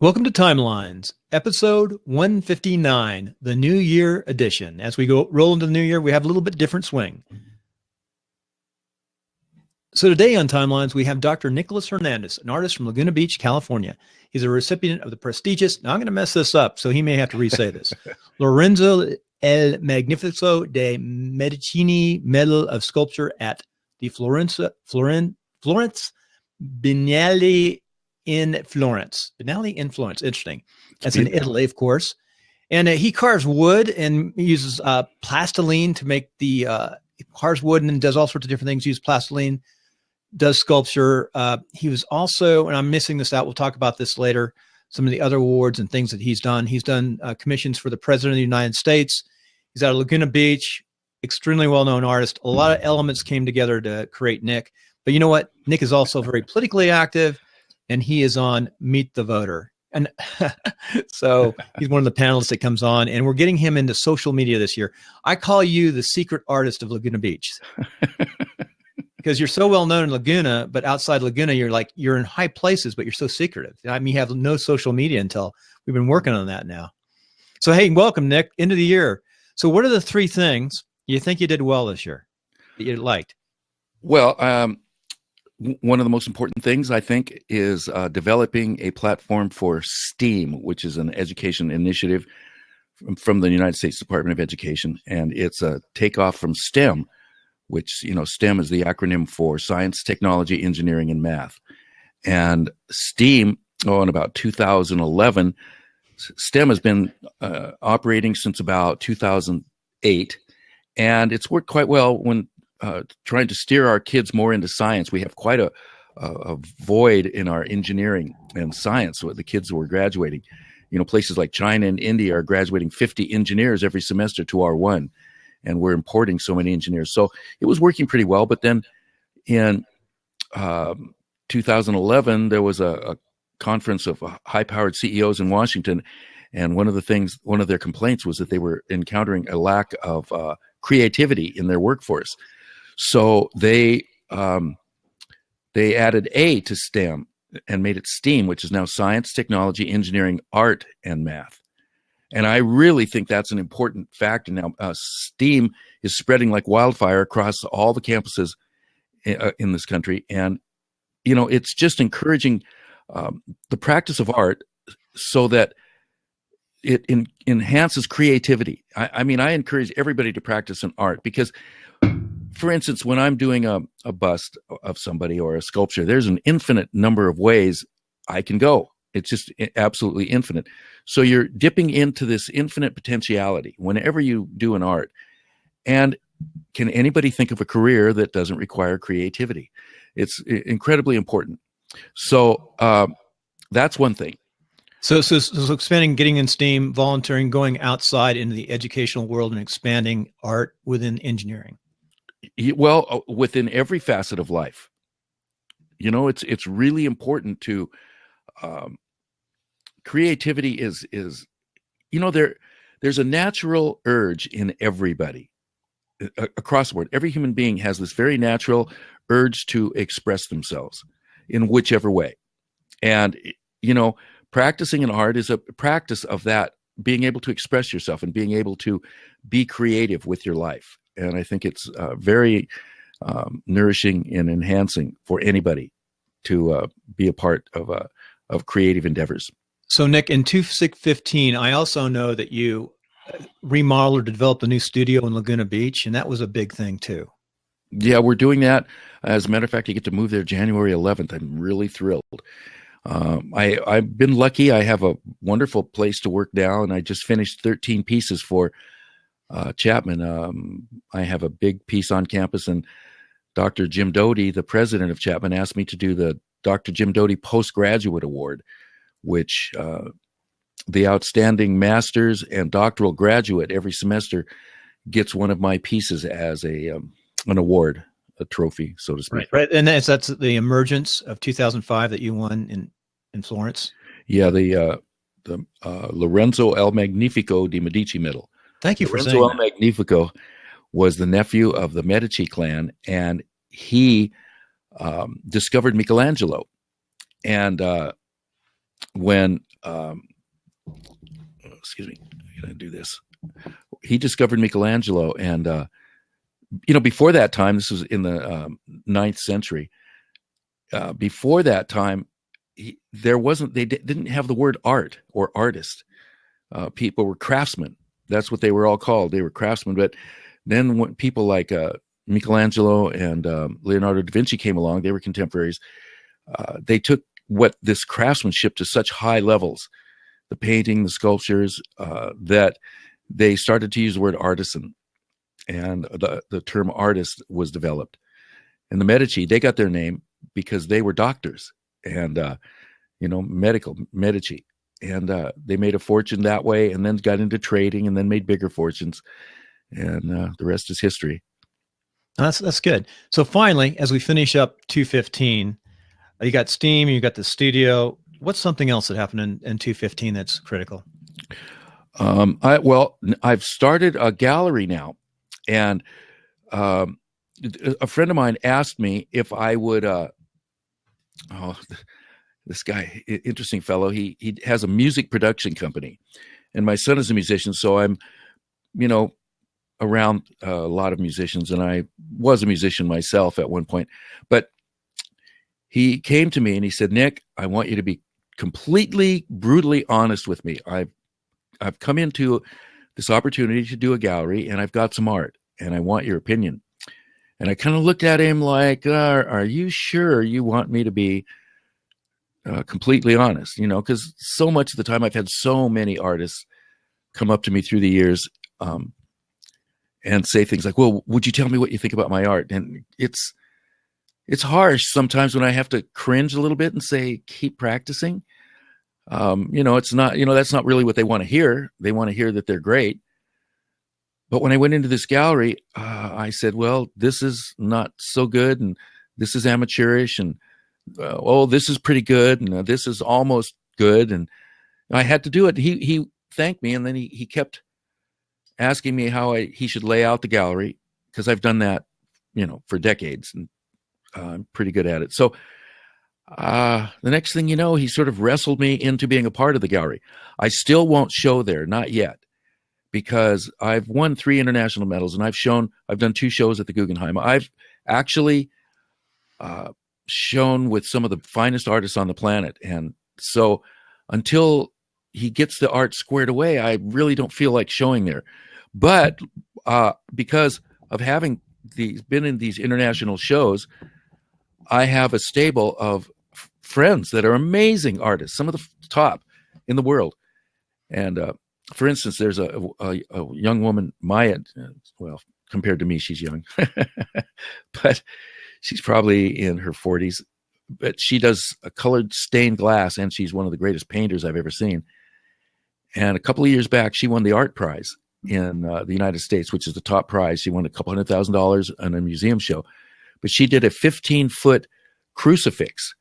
Welcome to Timelines, episode 159, the New Year edition. As we roll into the new year, we have a little bit different swing. So today on Timelines, we have Dr. Nicholas Hernandez, an artist from Laguna Beach, California. He's a recipient of the prestigious, now I'm going to mess this up, so he may have to re-say this, Lorenzo el Magnifico de Medici Medal of Sculpture at the Florence Biennale in Florence. Biennale in Florence. Interesting. That's in Italy, of course. And he carves wood and uses plastalina to make the carves wood and then does all sorts of different things. Uses plastalina, does sculpture. He was also, and I'm missing this out, we'll talk about this later, some of the other awards and things that he's done. He's done commissions for the President of the United States. He's out of Laguna Beach, extremely well-known artist. A lot of elements came together to create Nick. But you know what? Nick is also very politically active, and he is on Meet the Voter. And so he's one of the panelists that comes on, and we're getting him into social media this year. I call you the secret artist of Laguna Beach because you're so well known in Laguna, but outside Laguna, you're in high places, but you're so secretive. I mean, you have no social media until we've been working on that now. So, hey, welcome, Nick, into the year. So what are the three things you think you did well this year that you liked? Well, one of the most important things, I think, is developing a platform for STEAM, which is an education initiative from the United States Department of Education. And it's a takeoff from STEM, which, STEM is the acronym for science, technology, engineering, and math. And STEAM, in about 2011, STEM has been operating since about 2008. And it's worked quite well when trying to steer our kids more into science. We have quite a void in our engineering and science with the kids who are graduating. Places like China and India are graduating 50 engineers every semester to R1, and we're importing so many engineers. So it was working pretty well. But then in 2011, there was a conference of high-powered CEOs in Washington, and one of their complaints was that they were encountering a lack of creativity in their workforce. So they added A to STEM and made it STEAM, which is now science, technology, engineering, art, and math. And I really think that's an important factor now. STEAM is spreading like wildfire across all the campuses in this country. And, it's just encouraging the practice of art so that it enhances creativity. I encourage everybody to practice an art because, for instance, when I'm doing a bust of somebody or a sculpture, there's an infinite number of ways I can go. It's just absolutely infinite. So you're dipping into this infinite potentiality whenever you do an art. And can anybody think of a career that doesn't require creativity? It's incredibly important. So that's one thing. So expanding, getting in STEAM, volunteering, going outside into the educational world and expanding art within engineering. Well, within every facet of life, it's really important to creativity is there's a natural urge in everybody across the board. Every human being has this very natural urge to express themselves in whichever way. And, practicing an art is a practice of that, being able to express yourself and being able to be creative with your life. And I think it's very nourishing and enhancing for anybody to be a part of creative endeavors. So, Nick, in 2015, I also know that you remodeled or developed a new studio in Laguna Beach, and that was a big thing too. Yeah, we're doing that. As a matter of fact, I get to move there January 11th. I'm really thrilled. I've been lucky. I have a wonderful place to work now, and I just finished 13 pieces for Chapman. I have a big piece on campus, and Dr. Jim Doty, the president of Chapman, asked me to do the Dr. Jim Doty Postgraduate Award, which the outstanding master's and doctoral graduate every semester gets one of my pieces as an award, a trophy, so to speak. Right. And that's the Emergence of 2005 that you won in Florence. Yeah, the Lorenzo el Magnifico de Medici Medal. Thank you for saying Lorenzo el Magnifico was the nephew of the Medici clan, and he discovered Michelangelo. And when excuse me, I'm gonna do this. He discovered Michelangelo, and before that time, this was in the 9th century. Before that time, they didn't have the word art or artist. People were craftsmen. That's what they were all called. They were craftsmen. But then when people like Michelangelo and Leonardo da Vinci came along, they were contemporaries. They took this craftsmanship to such high levels, the painting, the sculptures, that they started to use the word artisan, and the term artist was developed. And the Medici, they got their name because they were doctors and, medical Medici. And they made a fortune that way, and then got into trading, and then made bigger fortunes. And the rest is history. That's good. So finally, as we finish up 215, you got Steam, you got the studio. What's something else that happened in 215 that's critical? I've started a gallery now, and a friend of mine asked me if I would. This guy, interesting fellow. He has a music production company, and my son is a musician, so I'm, around a lot of musicians, and I was a musician myself at one point. But he came to me and he said, "Nick, I want you to be completely, brutally honest with me. I've come into this opportunity to do a gallery, and I've got some art, and I want your opinion." And I kind of looked at him like, "Are you sure you want me to be completely honest?" Because so much of the time I've had so many artists come up to me through the years and say things like, "Well, would you tell me what you think about my art?" And it's harsh sometimes when I have to cringe a little bit and say, "Keep practicing." It's not, that's not really what they want to hear. They want to hear that they're great. But when I went into this gallery, I said, "Well, this is not so good, and this is amateurish, and this is pretty good, and this is almost good." And I had to do it. He thanked me, and then he kept asking me how he should lay out the gallery, because I've done that, for decades, and I'm pretty good at it. So the next thing you know, he sort of wrestled me into being a part of the gallery. I still won't show there, not yet, because I've won 3 international medals, and I've done 2 shows at the Guggenheim. I've actually shown with some of the finest artists on the planet. And so until he gets the art squared away, I really don't feel like showing there. But because of having been in these international shows, I have a stable of friends that are amazing artists, some of the top in the world. And for instance, there's a young woman, Maya. Well, compared to me, she's young, but she's probably in her 40s. But she does a colored stained glass, and she's one of the greatest painters I've ever seen. And a couple of years back, she won the art prize in the United States, which is the top prize. She won a couple $100,000 on a museum show. But she did a 15-foot crucifix,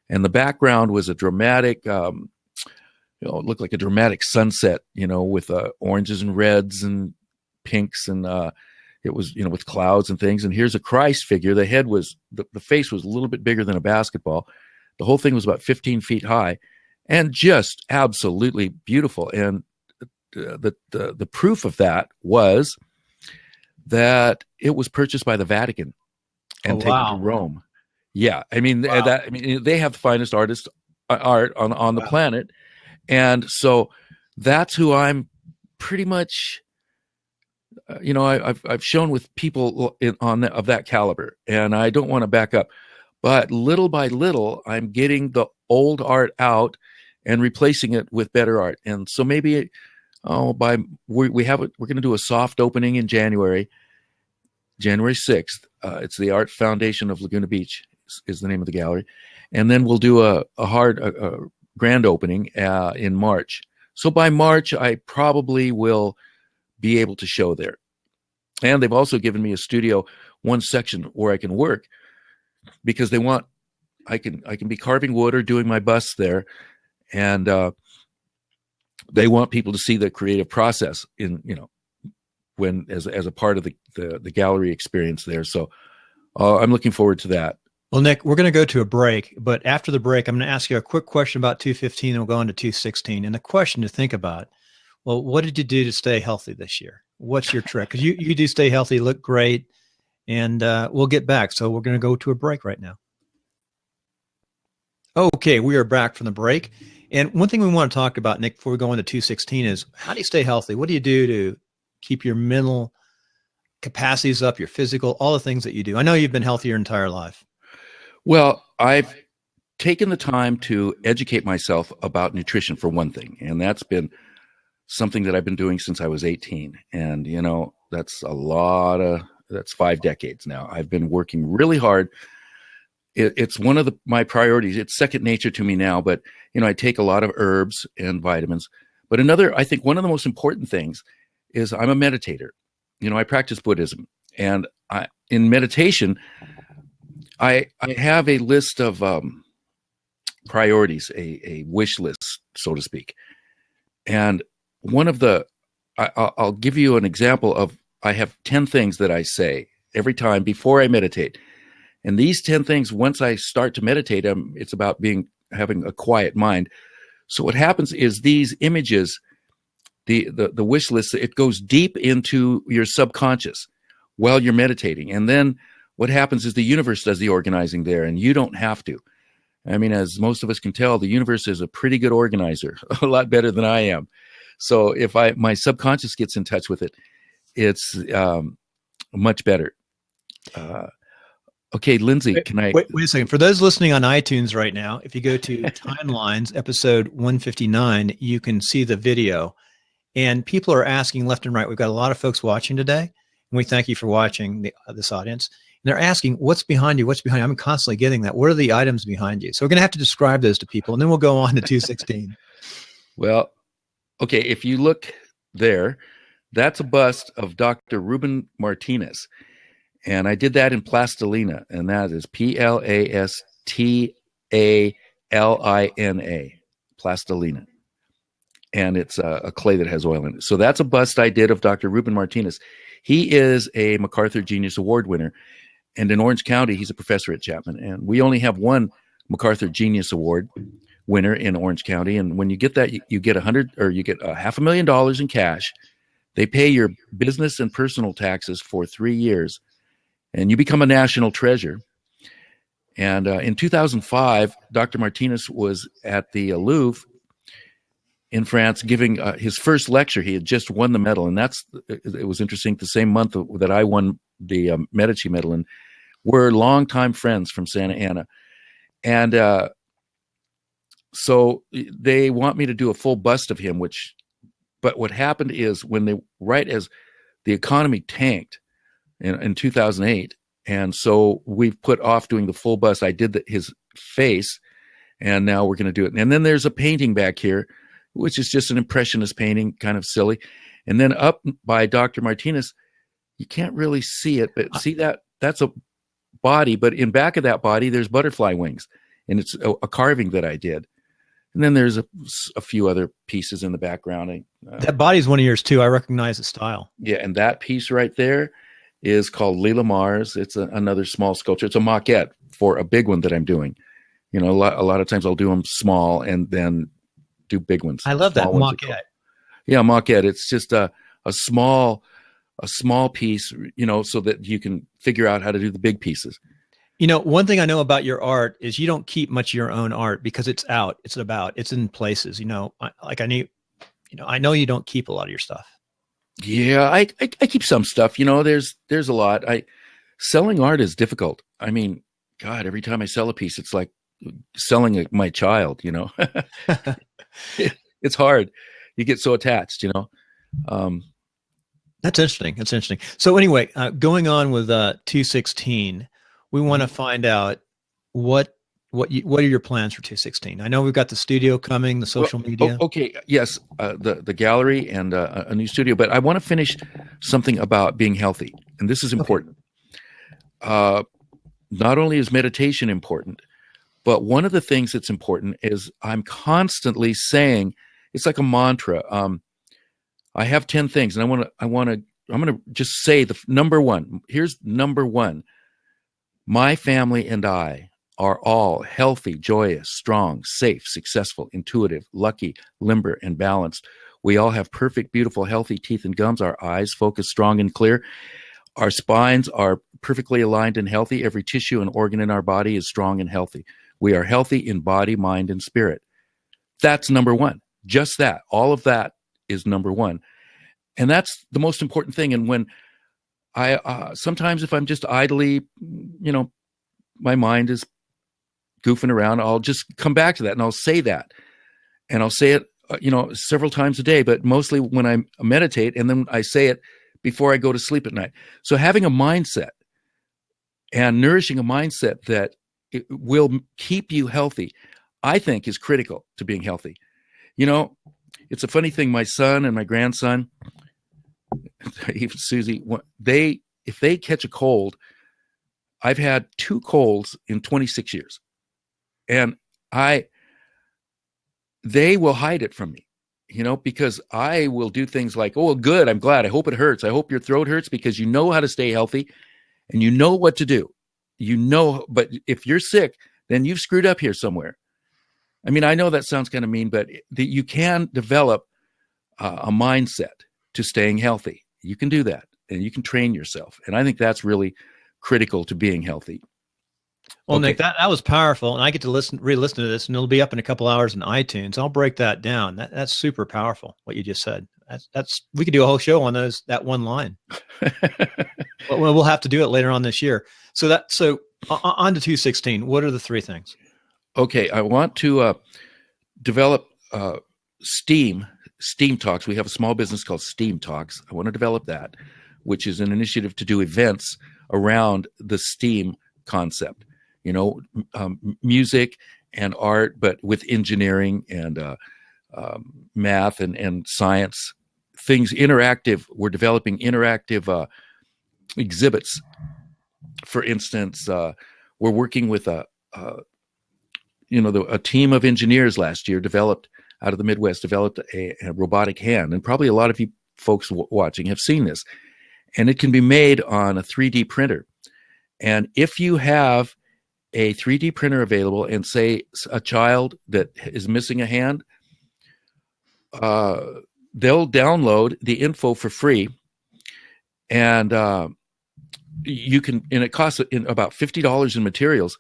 and the background was a dramatic, it looked like a dramatic sunset, with oranges and reds and pinks, and it was, with clouds and things. And here's a Christ figure. The head was, the face was a little bit bigger than a basketball. The whole thing was about 15 feet high, and just absolutely beautiful. And the proof of that was that it was purchased by the Vatican and taken to Rome. Yeah, I mean, they have the finest art on the planet, and so that's who I'm pretty much. I've shown with people of that caliber, and I don't want to back up, but little by little, I'm getting the old art out and replacing it with better art. And so maybe, we're going to do a soft opening in January 6th. It's the Art Foundation of Laguna Beach is the name of the gallery, and then we'll do a grand opening in March. So by March, I probably will be able to show there. And they've also given me a studio, one section where I can work, because they want I can be carving wood or doing my busts there, and they want people to see the creative process in when as a part of the gallery experience there. So I'm looking forward to that. Well, Nick, we're going to go to a break, but after the break, I'm going to ask you a quick question about 215 and we'll go on to 216. And the question to think about, well, what did you do to stay healthy this year? What's your trick? Because you do stay healthy, look great, and we'll get back. So we're going to go to a break right now. Okay, we are back from the break. And one thing we want to talk about, Nick, before we go into 216 is how do you stay healthy? What do you do to keep your mental capacities up, your physical, all the things that you do? I know you've been healthy your entire life. Well, I've taken the time to educate myself about nutrition for one thing, and that's been something that I've been doing since I was 18. And, you know, that's that's 5 decades now. I've been working really hard. It's one of my priorities. It's second nature to me now, but, you know, I take a lot of herbs and vitamins. But I think one of the most important things is I'm a meditator. You know, I practice Buddhism, and in meditation, I have a list of priorities, a wish list, so to speak. And one of I'll give you an example of, I have 10 things that I say every time before I meditate. And these 10 things, once I start to meditate, it's about having a quiet mind. So what happens is these images, the wish list, it goes deep into your subconscious while you're meditating. And then what happens is the universe does the organizing there, and you don't have to. I mean, as most of us can tell, the universe is a pretty good organizer, a lot better than I am. So if my subconscious gets in touch with it, it's much better. Okay, Lindsay, can I... Wait a second. For those listening on iTunes right now, if you go to Timelines, episode 159, you can see the video. And people are asking left and right. We've got a lot of folks watching today, and we thank you for watching this audience. And they're asking, what's behind you? What's behind you? I'm constantly getting that. What are the items behind you? So we're going to have to describe those to people, and then we'll go on to 216. Well, okay, if you look there, that's a bust of Dr. Ruben Martinez. And I did that in plastalina, and that is Plastalina, plastalina. And it's a clay that has oil in it. So that's a bust I did of Dr. Ruben Martinez. He is a MacArthur Genius Award winner. And in Orange County, he's a professor at Chapman. And we only have one MacArthur Genius Award winner in Orange County. And when you get that, you get $500,000 in cash. They pay your business and personal taxes for 3 years, and you become a national treasure. And in 2005, Dr. Martinez was at the Louvre in France giving his first lecture. He had just won the medal, and it was interesting. The same month that I won the Medici Medal, and we're longtime friends from Santa Ana. And so they want me to do a full bust of him, but what happened is right as the economy tanked in 2008, and so we've put off doing the full bust. I did his face, and now we're going to do it. And then there's a painting back here, which is just an impressionist painting, kind of silly. And then up by Dr. Martinez, you can't really see it, but see that's a body, but in back of that body, there's butterfly wings, and it's a carving that I did. And then there's a few other pieces in the background. That body's one of yours too. I recognize the style. Yeah, and that piece right there is called Lila Mars. It's another small sculpture. It's a maquette for a big one that I'm doing. You know, a lot of times I'll do them small and then do big ones. I love that maquette. Yeah, maquette. It's just a small piece, you know, so that you can figure out how to do the big pieces. You know, one thing I know about your art is you don't keep much of your own art because it's out, it's in places, you know, I know you don't keep a lot of your stuff. Yeah, I keep some stuff, you know, there's a lot. Selling art is difficult. I mean, God, every time I sell a piece, it's like selling my child, you know. It's hard. You get so attached, you know. That's interesting. That's interesting. So anyway, going on with 216, we want to find out what are your plans for 216? I know we've got the studio coming, the social media. Okay, yes, the gallery and a new studio, but I want to finish something about being healthy, and this is important. Okay. Not only is meditation important, but one of the things that's important is I'm constantly saying, it's like a mantra. I have 10 things, and I'm going to just say the number one. Here's number one. My family and I are all healthy, joyous, strong, safe, successful, intuitive, lucky, limber, and balanced. We all have perfect, beautiful, healthy teeth and gums. Our eyes focus strong and clear. Our spines are perfectly aligned and healthy. Every tissue and organ in our body is strong and healthy. We are healthy in body, mind, and spirit. That's number one. Just that. All of that is number one. And that's the most important thing. And when I sometimes if I'm just idly, my mind is goofing around, I'll just come back to that and I'll say that. And I'll say it, several times a day, but mostly when I meditate, and then I say it before I go to sleep at night. So having a mindset and nourishing a mindset that it will keep you healthy, I think is critical to being healthy. It's a funny thing. My son and my grandson, even Susie, if they catch a cold, I've had 2 colds in 26 years, and they will hide it from me, because I will do things like, oh, good, I'm glad. I hope it hurts. I hope your throat hurts, because you know how to stay healthy and you know what to do. But if you're sick, then you've screwed up here somewhere. I mean, I know that sounds kind of mean, but you can develop a mindset to staying healthy. You can do that, and you can train yourself. And I think that's really critical to being healthy. Well, okay. Nick, that was powerful, and I get to re-listen to this, and it'll be up in a couple hours in iTunes. I'll break that down. That's super powerful, what you just said. That's we could do a whole show on that one line. Well, we'll have to do it later on this year. So on to 216. What are the 3 things? Okay, I want to develop STEAM Talks. We have a small business called STEAM Talks. I want to develop that, which is an initiative to do events around the STEAM concept. Music and art, but with engineering and math and science, things interactive. We're developing interactive exhibits. For instance, we're working with a team of engineers last year out of the Midwest developed a robotic hand, and probably a lot of you folks watching have seen this, and it can be made on a 3D printer. And if you have a 3D printer available, and say a child that is missing a hand, they'll download the info for free, and you can, and it costs about $50 in materials.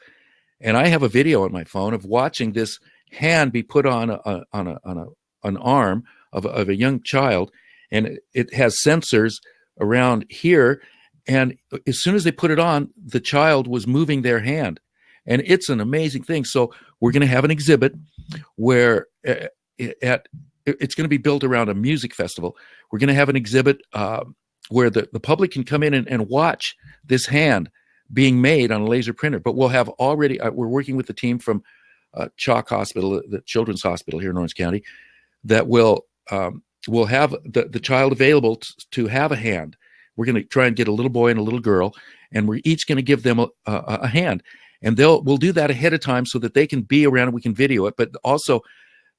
And I have a video on my phone of watching this hand be put on an arm of a young child, and it has sensors around here. And as soon as they put it on, the child was moving their hand, and it's an amazing thing. So we're going to have an exhibit where it's going to be built around a music festival. We're going to have an exhibit where the public can come in and watch this hand being made on a laser printer. But we'll have already, we're working with the team from Chalk Hospital, the Children's Hospital here in Orange County, that will have the child available to have a hand. We're going to try and get a little boy and a little girl, and we're each going to give them a hand. And we'll do that ahead of time so that they can be around and we can video it, but also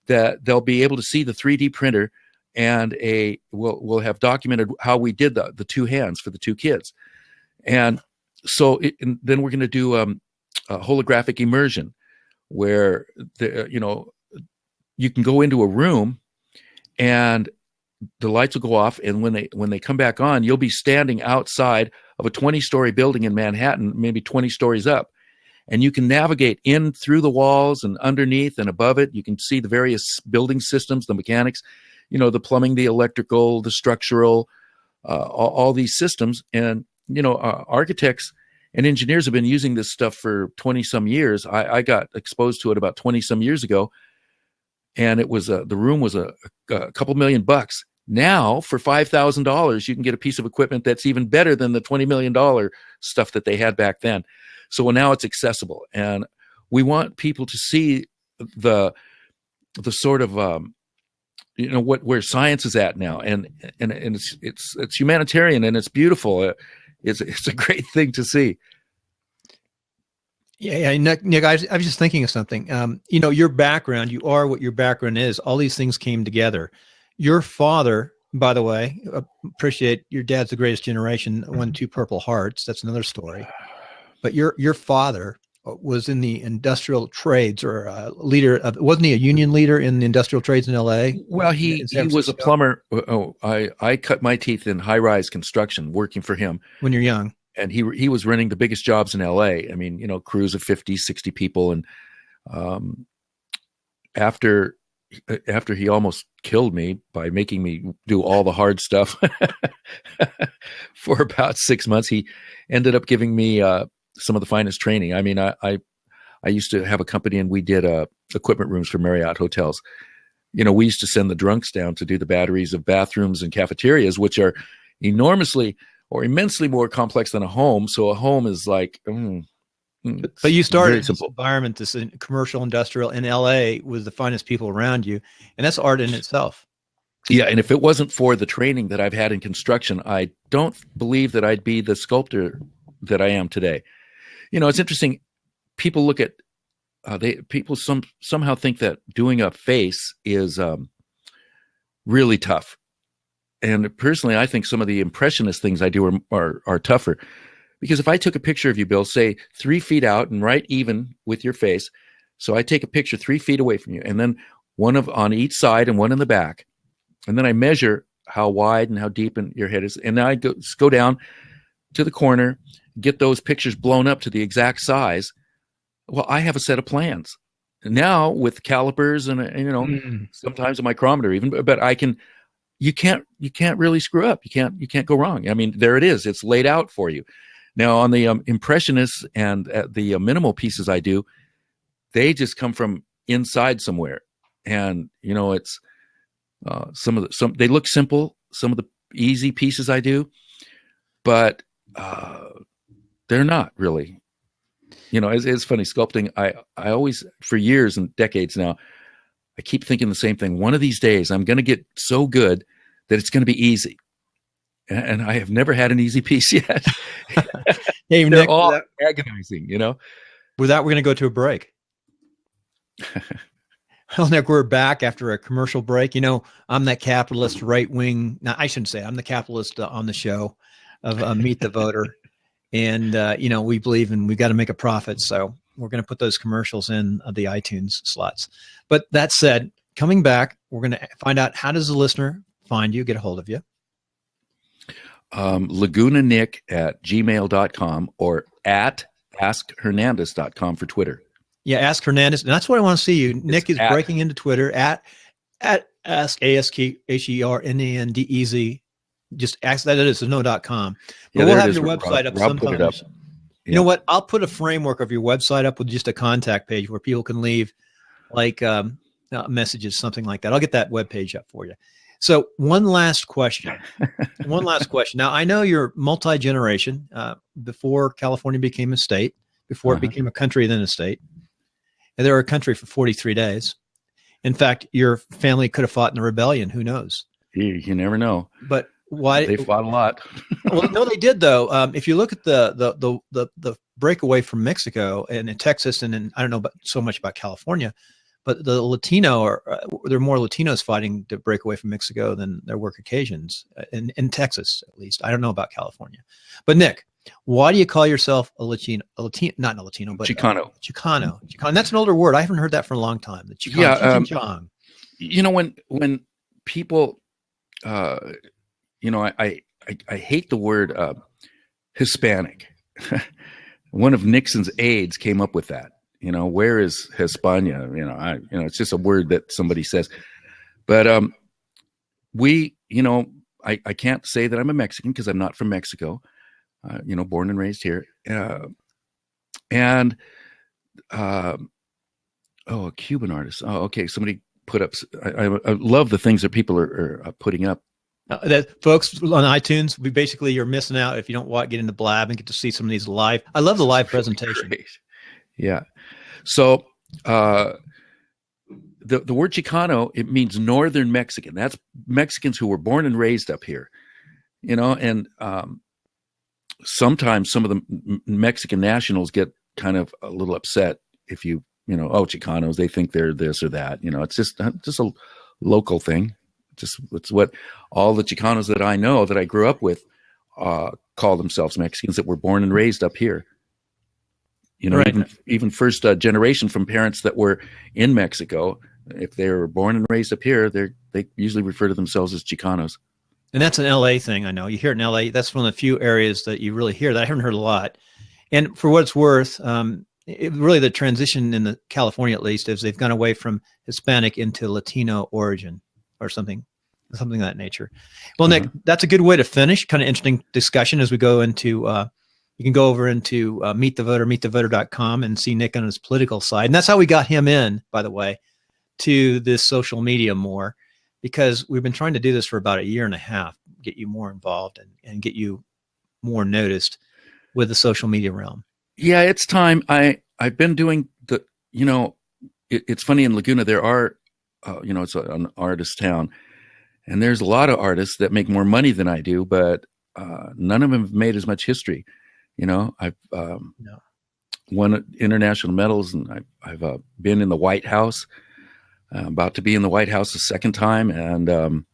that they'll be able to see the 3D printer, and we'll have documented how we did the 2 hands for the 2 kids. And so and then we're going to do a holographic immersion where you can go into a room and the lights will go off, and when they come back on, you'll be standing outside of a 20-story building in Manhattan, maybe 20 stories up, and you can navigate in through the walls and underneath and above it. You can see the various building systems, the mechanics, the plumbing, the electrical, the structural, all these systems. And architects and engineers have been using this stuff for 20 some years. I got exposed to it about 20 some years ago, and it was the room was a couple $1,000,000. Now for $5,000, you can get a piece of equipment that's even better than the $20 million stuff that they had back then. So now it's accessible, and we want people to see the sort of where science is at now, and it's humanitarian, and it's beautiful. It's a great thing to see. Yeah, Nick, I was just thinking of something. Your background, you are what your background is. All these things came together. Your father, by the way, appreciate your dad's the greatest generation, won 2 Purple Hearts. That's another story. but your father was in the industrial trades, or a leader of, wasn't he a union leader in the industrial trades in LA? Well, In he San was a Francisco? plumber. Oh, I cut my teeth in high rise construction working for him. When you're young. And he was running the biggest jobs in LA. I mean, crews of 50, 60 people. And after he almost killed me by making me do all the hard stuff for about 6 months, he ended up giving me some of the finest training. I mean, I used to have a company, and we did equipment rooms for Marriott hotels. We used to send the drunks down to do the batteries of bathrooms and cafeterias, which are enormously or immensely more complex than a home. So a home is like, but you started this environment, this commercial industrial in LA with the finest people around you, and that's art in itself. Yeah, and if it wasn't for the training that I've had in construction, I don't believe that I'd be the sculptor that I am today. It's interesting. People look at people somehow think that doing a face is really tough. And personally, I think some of the impressionist things I do are tougher, because if I took a picture of you, Bill, say 3 feet out and right even with your face, so I take a picture 3 feet away from you, and then one on each side and one in the back, and then I measure how wide and how deep your head is, and then I go down to the corner, get those pictures blown up to the exact size. Well, I have a set of plans now with calipers and sometimes a micrometer even, but I can. You can't really screw up. You can't go wrong. I mean, there it is. It's laid out for you. Now, on the impressionists and the minimal pieces I do, they just come from inside somewhere, and it's some they look simple. Some of the easy pieces I do, but they're not really. It's funny sculpting. I always, for years and decades now, I keep thinking the same thing. One of these days, I'm going to get so good that it's going to be easy. And I have never had an easy piece yet. Hey, They're Nick, all agonizing, With that, we're going to go to a break. Well, Nick, we're back after a commercial break. I'm that capitalist right wing. Now, I shouldn't say I'm the capitalist on the show of Meet the Voter. And, we believe we got to make a profit. So we're going to put those commercials in the iTunes slots. But that said, coming back, we're going to find out, how does the listener find you, get a hold of you? LagunaNick@gmail.com or at AskHernandez.com for Twitter. Yeah, Ask Hernandez. And that's what I want to see you. Nick is breaking into Twitter at Ask AskHernandez. Just ask that. It is no.com. But we'll have your website up sometimes. You know what? I'll put a framework of your website up with just a contact page where people can leave messages, something like that. I'll get that web page up for you. So one last question. Now, I know you're multi-generation. Before California became a state, before it became a country, then a state. And they were a country for 43 days. In fact, your family could have fought in a rebellion. Who knows? You never know. But why? They fought a lot. Well, no, they did though. If you look at the breakaway from Mexico and in Texas, and I don't know so much about California, but the Latino there are more Latinos fighting to break away from Mexico than there were Caucasians in Texas, at least. I don't know about California. But Nick, why do you call yourself a Latino, not a Latino, but Chicano? Chicano. That's an older word. I haven't heard that for a long time. The Chicano. Yeah. When people, I hate the word Hispanic. One of Nixon's aides came up with that. Where is Hispania? It's just a word that somebody says. But I can't say that I'm a Mexican because I'm not from Mexico. Born and raised here. A Cuban artist. Oh, okay. Somebody put up. I love the things that people are putting up. That folks on iTunes, you're missing out if you don't get into Blab and get to see some of these live. I love the live presentation. Great. Yeah. So the word Chicano, it means Northern Mexican. That's Mexicans who were born and raised up here. And sometimes some of the Mexican nationals get kind of a little upset if Chicanos, they think they're this or that. It's just a local thing. It's what all the Chicanos that I know, that I grew up with, call themselves Mexicans that were born and raised up here. You know, Right. even first generation from parents that were in Mexico. If they were born and raised up here, they usually refer to themselves as Chicanos. And that's an LA thing. I know you hear it in LA. That's one of the few areas that you really hear that. I haven't heard a lot. And for what it's worth, really the transition in the California, at least, is they've gone away from Hispanic into Latino origin or something of that nature. Well, Nick, that's a good way to finish. Kind of interesting discussion as we go into, you can go over into Meet the Voter, meetthevoter.com and see Nick on his political side. And that's how we got him in, by the way, to this social media more, because we've been trying to do this for about a year and a half, get you more involved and get you more noticed with the social media realm. Yeah, it's time. I've been doing the, you know, it's funny in Laguna, there are, you know, it's an artist town, and there's a lot of artists that make more money than I do, but none of them have made as much history. You know, I've won international medals, and I've been in the White House. About to be in the White House a second time. And,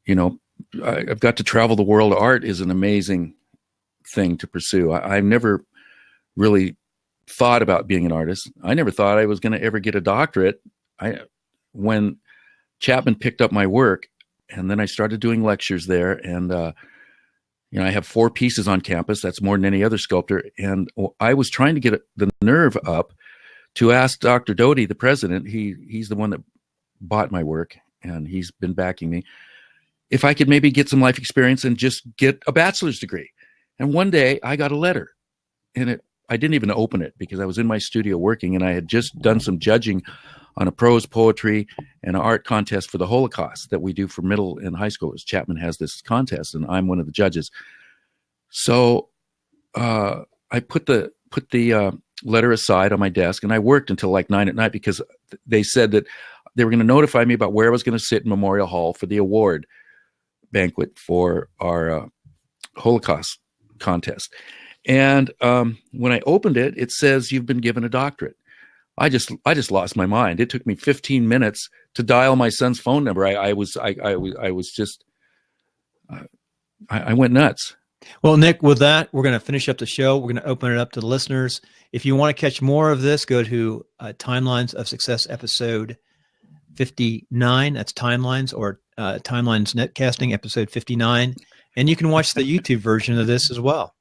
you know, I've got to travel the world. Art is an amazing thing to pursue. I've never really thought about being an artist. I never thought I was going to ever get a doctorate. When Chapman picked up my work, and then I started doing lectures there. And, you know, I have 4 pieces on campus. That's more than any other sculptor. And I was trying to get the nerve up to ask Dr. Doty, the president, he's the one that bought my work, and he's been backing me, if I could maybe get some life experience and just get a bachelor's degree. And one day I got a letter, and I didn't even open it because I was in my studio working, and I had just done some judging on a prose poetry and an art contest for the Holocaust that we do for middle and high schoolers. Chapman has this contest, and I'm one of the judges. So I put the letter aside on my desk, and I worked until like 9 at night because they said that they were going to notify me about where I was going to sit in Memorial Hall for the award banquet for our Holocaust contest. And when I opened it, it says, "You've been given a doctorate." I just lost my mind. It took me 15 minutes to dial my son's phone number. I went nuts. Well, Nick, with that, we're going to finish up the show. We're going to open it up to the listeners. If you want to catch more of this, go to Timelines of Success episode 59. That's Timelines, or Timelines Netcasting episode 59. And you can watch the YouTube version of this as well.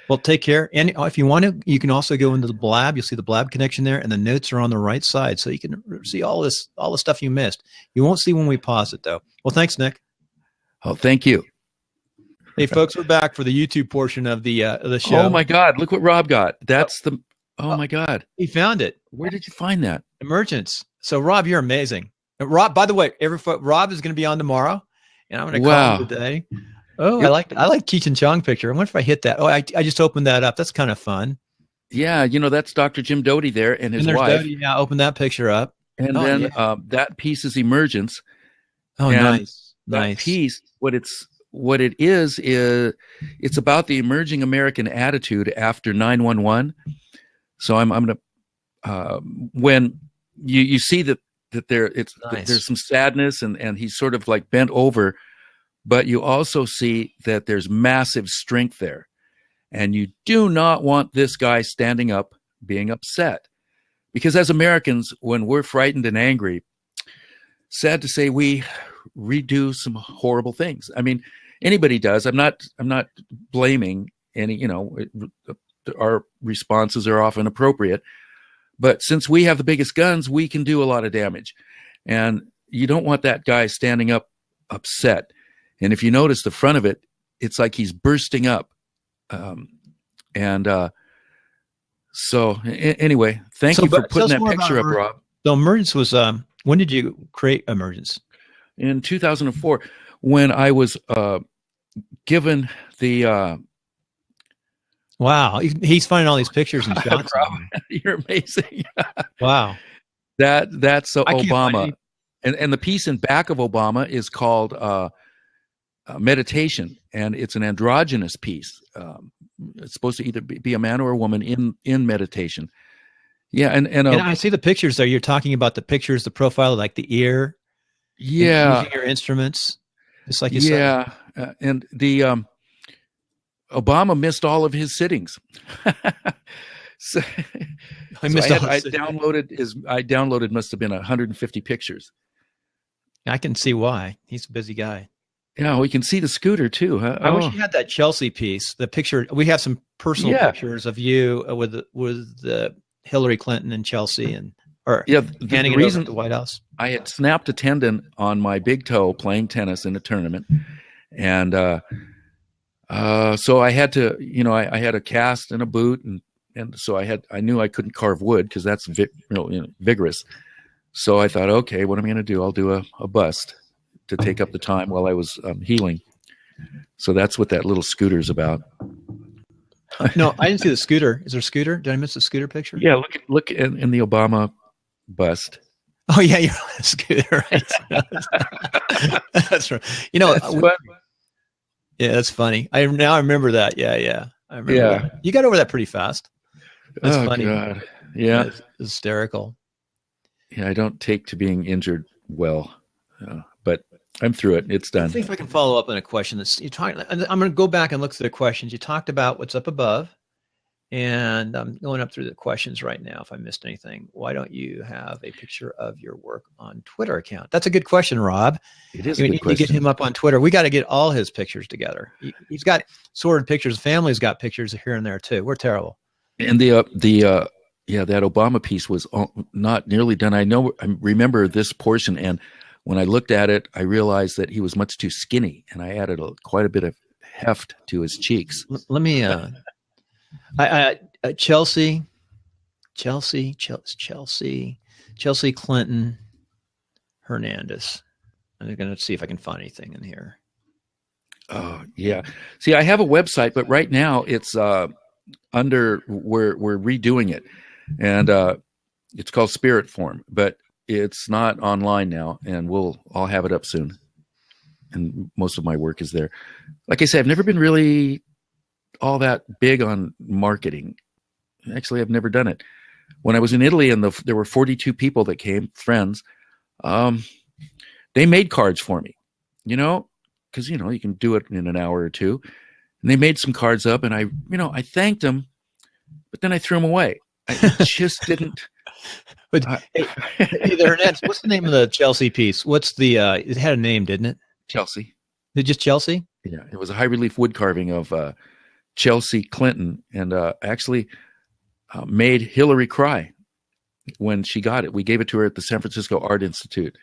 Well, take care. And if you want to, you can also go into the Blab. You'll see the Blab connection there, and the notes are on the right side. So you can see all the stuff you missed. You won't see when we pause it, though. Well, thanks, Nick. Oh, thank you. Hey, folks, we're back for the YouTube portion of the show. Oh, my God. Look what Rob got. That's oh, my God. He found it. Where did you find that? Emergence. So, Rob, you're amazing. And Rob, by the way, Rob is going to be on tomorrow, and I'm going to call him today. Oh, I like Cheech and Chong picture. I wonder if I hit that. Oh, I just opened that up. That's kind of fun. Yeah, you know, that's Dr. Jim Doty there and his wife. Doty, yeah, open that picture up. And then that piece is Emergence. Oh, and nice. That piece, what it is it's about the emerging American attitude after 9/11. So I'm going to when you see that there's some sadness and he's sort of like bent over, but you also see that there's massive strength there, and you do not want this guy standing up being upset, because as Americans, when we're frightened and angry, sad to say, we redo some horrible things. I mean, anybody does. I'm not blaming any, you know, our responses are often appropriate, but since we have the biggest guns, we can do a lot of damage, and you don't want that guy standing up upset. And if you notice the front of it, it's like he's bursting up. So anyway, thank you for putting that picture up, Rob. So Emergence was, when did you create Emergence? In 2004, when I was given the... Wow, he's finding all these pictures and shots. You're amazing. Wow. That's Obama. And the piece in back of Obama is called Meditation, and it's an androgynous piece. It's supposed to either be a man or a woman in meditation. Yeah, and I see the pictures there. You're talking about the pictures, the profile, like the ear. Yeah, using your instruments, just like you said. Yeah, and the Obama missed all of his sittings. So, I so missed all I this. downloaded must have been 150 pictures. I can see why. He's a busy guy. Yeah, we can see the scooter too, huh? I wish you had that Chelsea piece. The picture we have some personal Yeah. pictures of you with Hillary Clinton and Chelsea, and or Yeah, handing the it over reason at the White House. I had snapped a tendon on my big toe playing tennis in a tournament, and so I had to, I had a cast and a boot, and so I knew I couldn't carve wood because that's vigorous. So I thought, okay, what am I going to do? I'll do a bust to take up the time while I was healing. So that's what that little scooter's about. No, I didn't see the scooter. Is there a scooter? Did I miss the scooter picture? Yeah, look in the Obama bust. Oh yeah, you're on a scooter. Right? That's right. Yeah, that's funny. I remember that. Yeah. I remember that. You got over that pretty fast. That's funny. God. Yeah. It's hysterical. Yeah, I don't take to being injured well, but I'm through it. It's done. I think if I can follow up on a question I'm going to go back and look through the questions. You talked about what's up above, and I'm going up through the questions right now. If I missed anything, why don't you have a picture of your work on Twitter account? That's a good question, Rob. It is We a good need to question. get him up on Twitter. We got to get all his pictures together. He's got sorted pictures. Family's got pictures here and there too. We're terrible. And that Obama piece was not nearly done. I remember this portion, and when I looked at it, I realized that he was much too skinny, and I added quite a bit of heft to his cheeks. Let me, Chelsea Clinton Hernandez. I'm going to see if I can find anything in here. Oh yeah. See, I have a website, but right now it's we're redoing it, and it's called Spirit Form, but it's not online now, and I'll have it up soon. And most of my work is there. Like I said, I've never been really all that big on marketing. Actually, I've never done it. When I was in Italy and there were 42 people that came, friends, they made cards for me, because, you can do it in an hour or two. And they made some cards up, and I thanked them, but then I threw them away. I just didn't. But hey, Hernandez, what's the name of the Chelsea piece? What's it had a name, didn't it? Chelsea. Is it just Chelsea? Yeah, it was a high relief wood carving of Chelsea Clinton, and actually made Hillary cry when she got it. We gave it to her at the San Francisco Art Institute,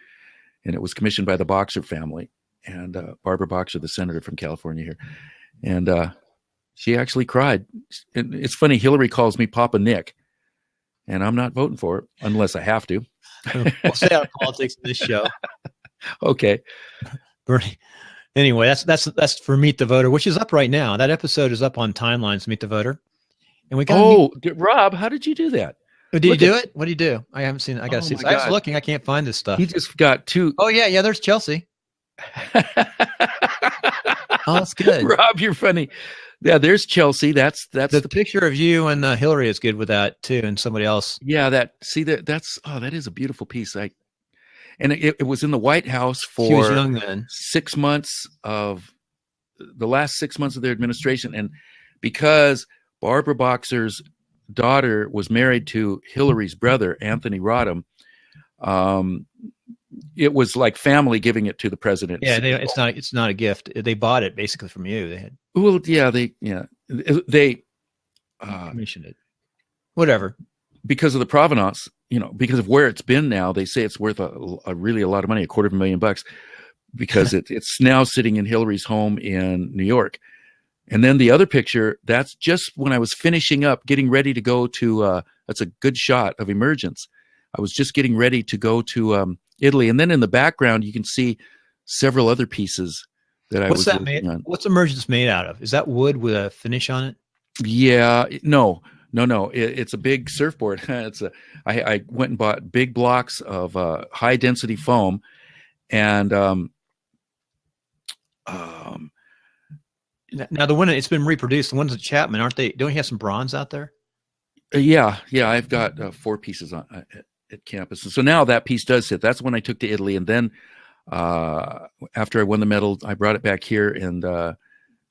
and it was commissioned by the Boxer family and Barbara Boxer, the senator from California here. And she actually cried. And it's funny, Hillary calls me Papa Nick, and I'm not voting for it unless I have to. We'll stay out of politics in this show. Okay. Bernie. Anyway, that's for Meet the Voter, which is up right now. That episode is up on Timelines, Meet the Voter. And we got Rob, how did you do that? Did you do it? What do you do? I haven't seen it. I got to see this. I was God. looking. I can't find this stuff. He just got two. Oh, yeah. There's Chelsea. Oh, that's good. Rob, you're funny. Yeah, there's Chelsea. That's the picture of you and Hillary is good with that too, and somebody else. Yeah, that is a beautiful piece. And it was in the White House for she was young then. 6 months of the last 6 months of their administration, and because Barbara Boxer's daughter was married to Hillary's brother, Anthony Rodham, it was like family giving it to the president. Yeah, it's not a gift. They bought it basically from you. They had they commissioned it. Whatever. Because of the provenance, because of where it's been now, they say it's worth a really a lot of money, $250,000, because it's now sitting in Hillary's home in New York. And then the other picture, that's just when I was finishing up, getting ready to go to, that's a good shot of emergence. I was just getting ready to go to Italy. And then in the background, you can see several other pieces that I was working on. What's emergence made out of? Is that wood with a finish on it? Yeah, no. It's a big surfboard. I went and bought big blocks of high density foam, and now the one it's been reproduced. The ones at Chapman, aren't they? Don't you have some bronze out there? Yeah. I've got 4 pieces at campus, and so now that piece does sit. That's when I took to Italy, and then after I won the medal, I brought it back here, and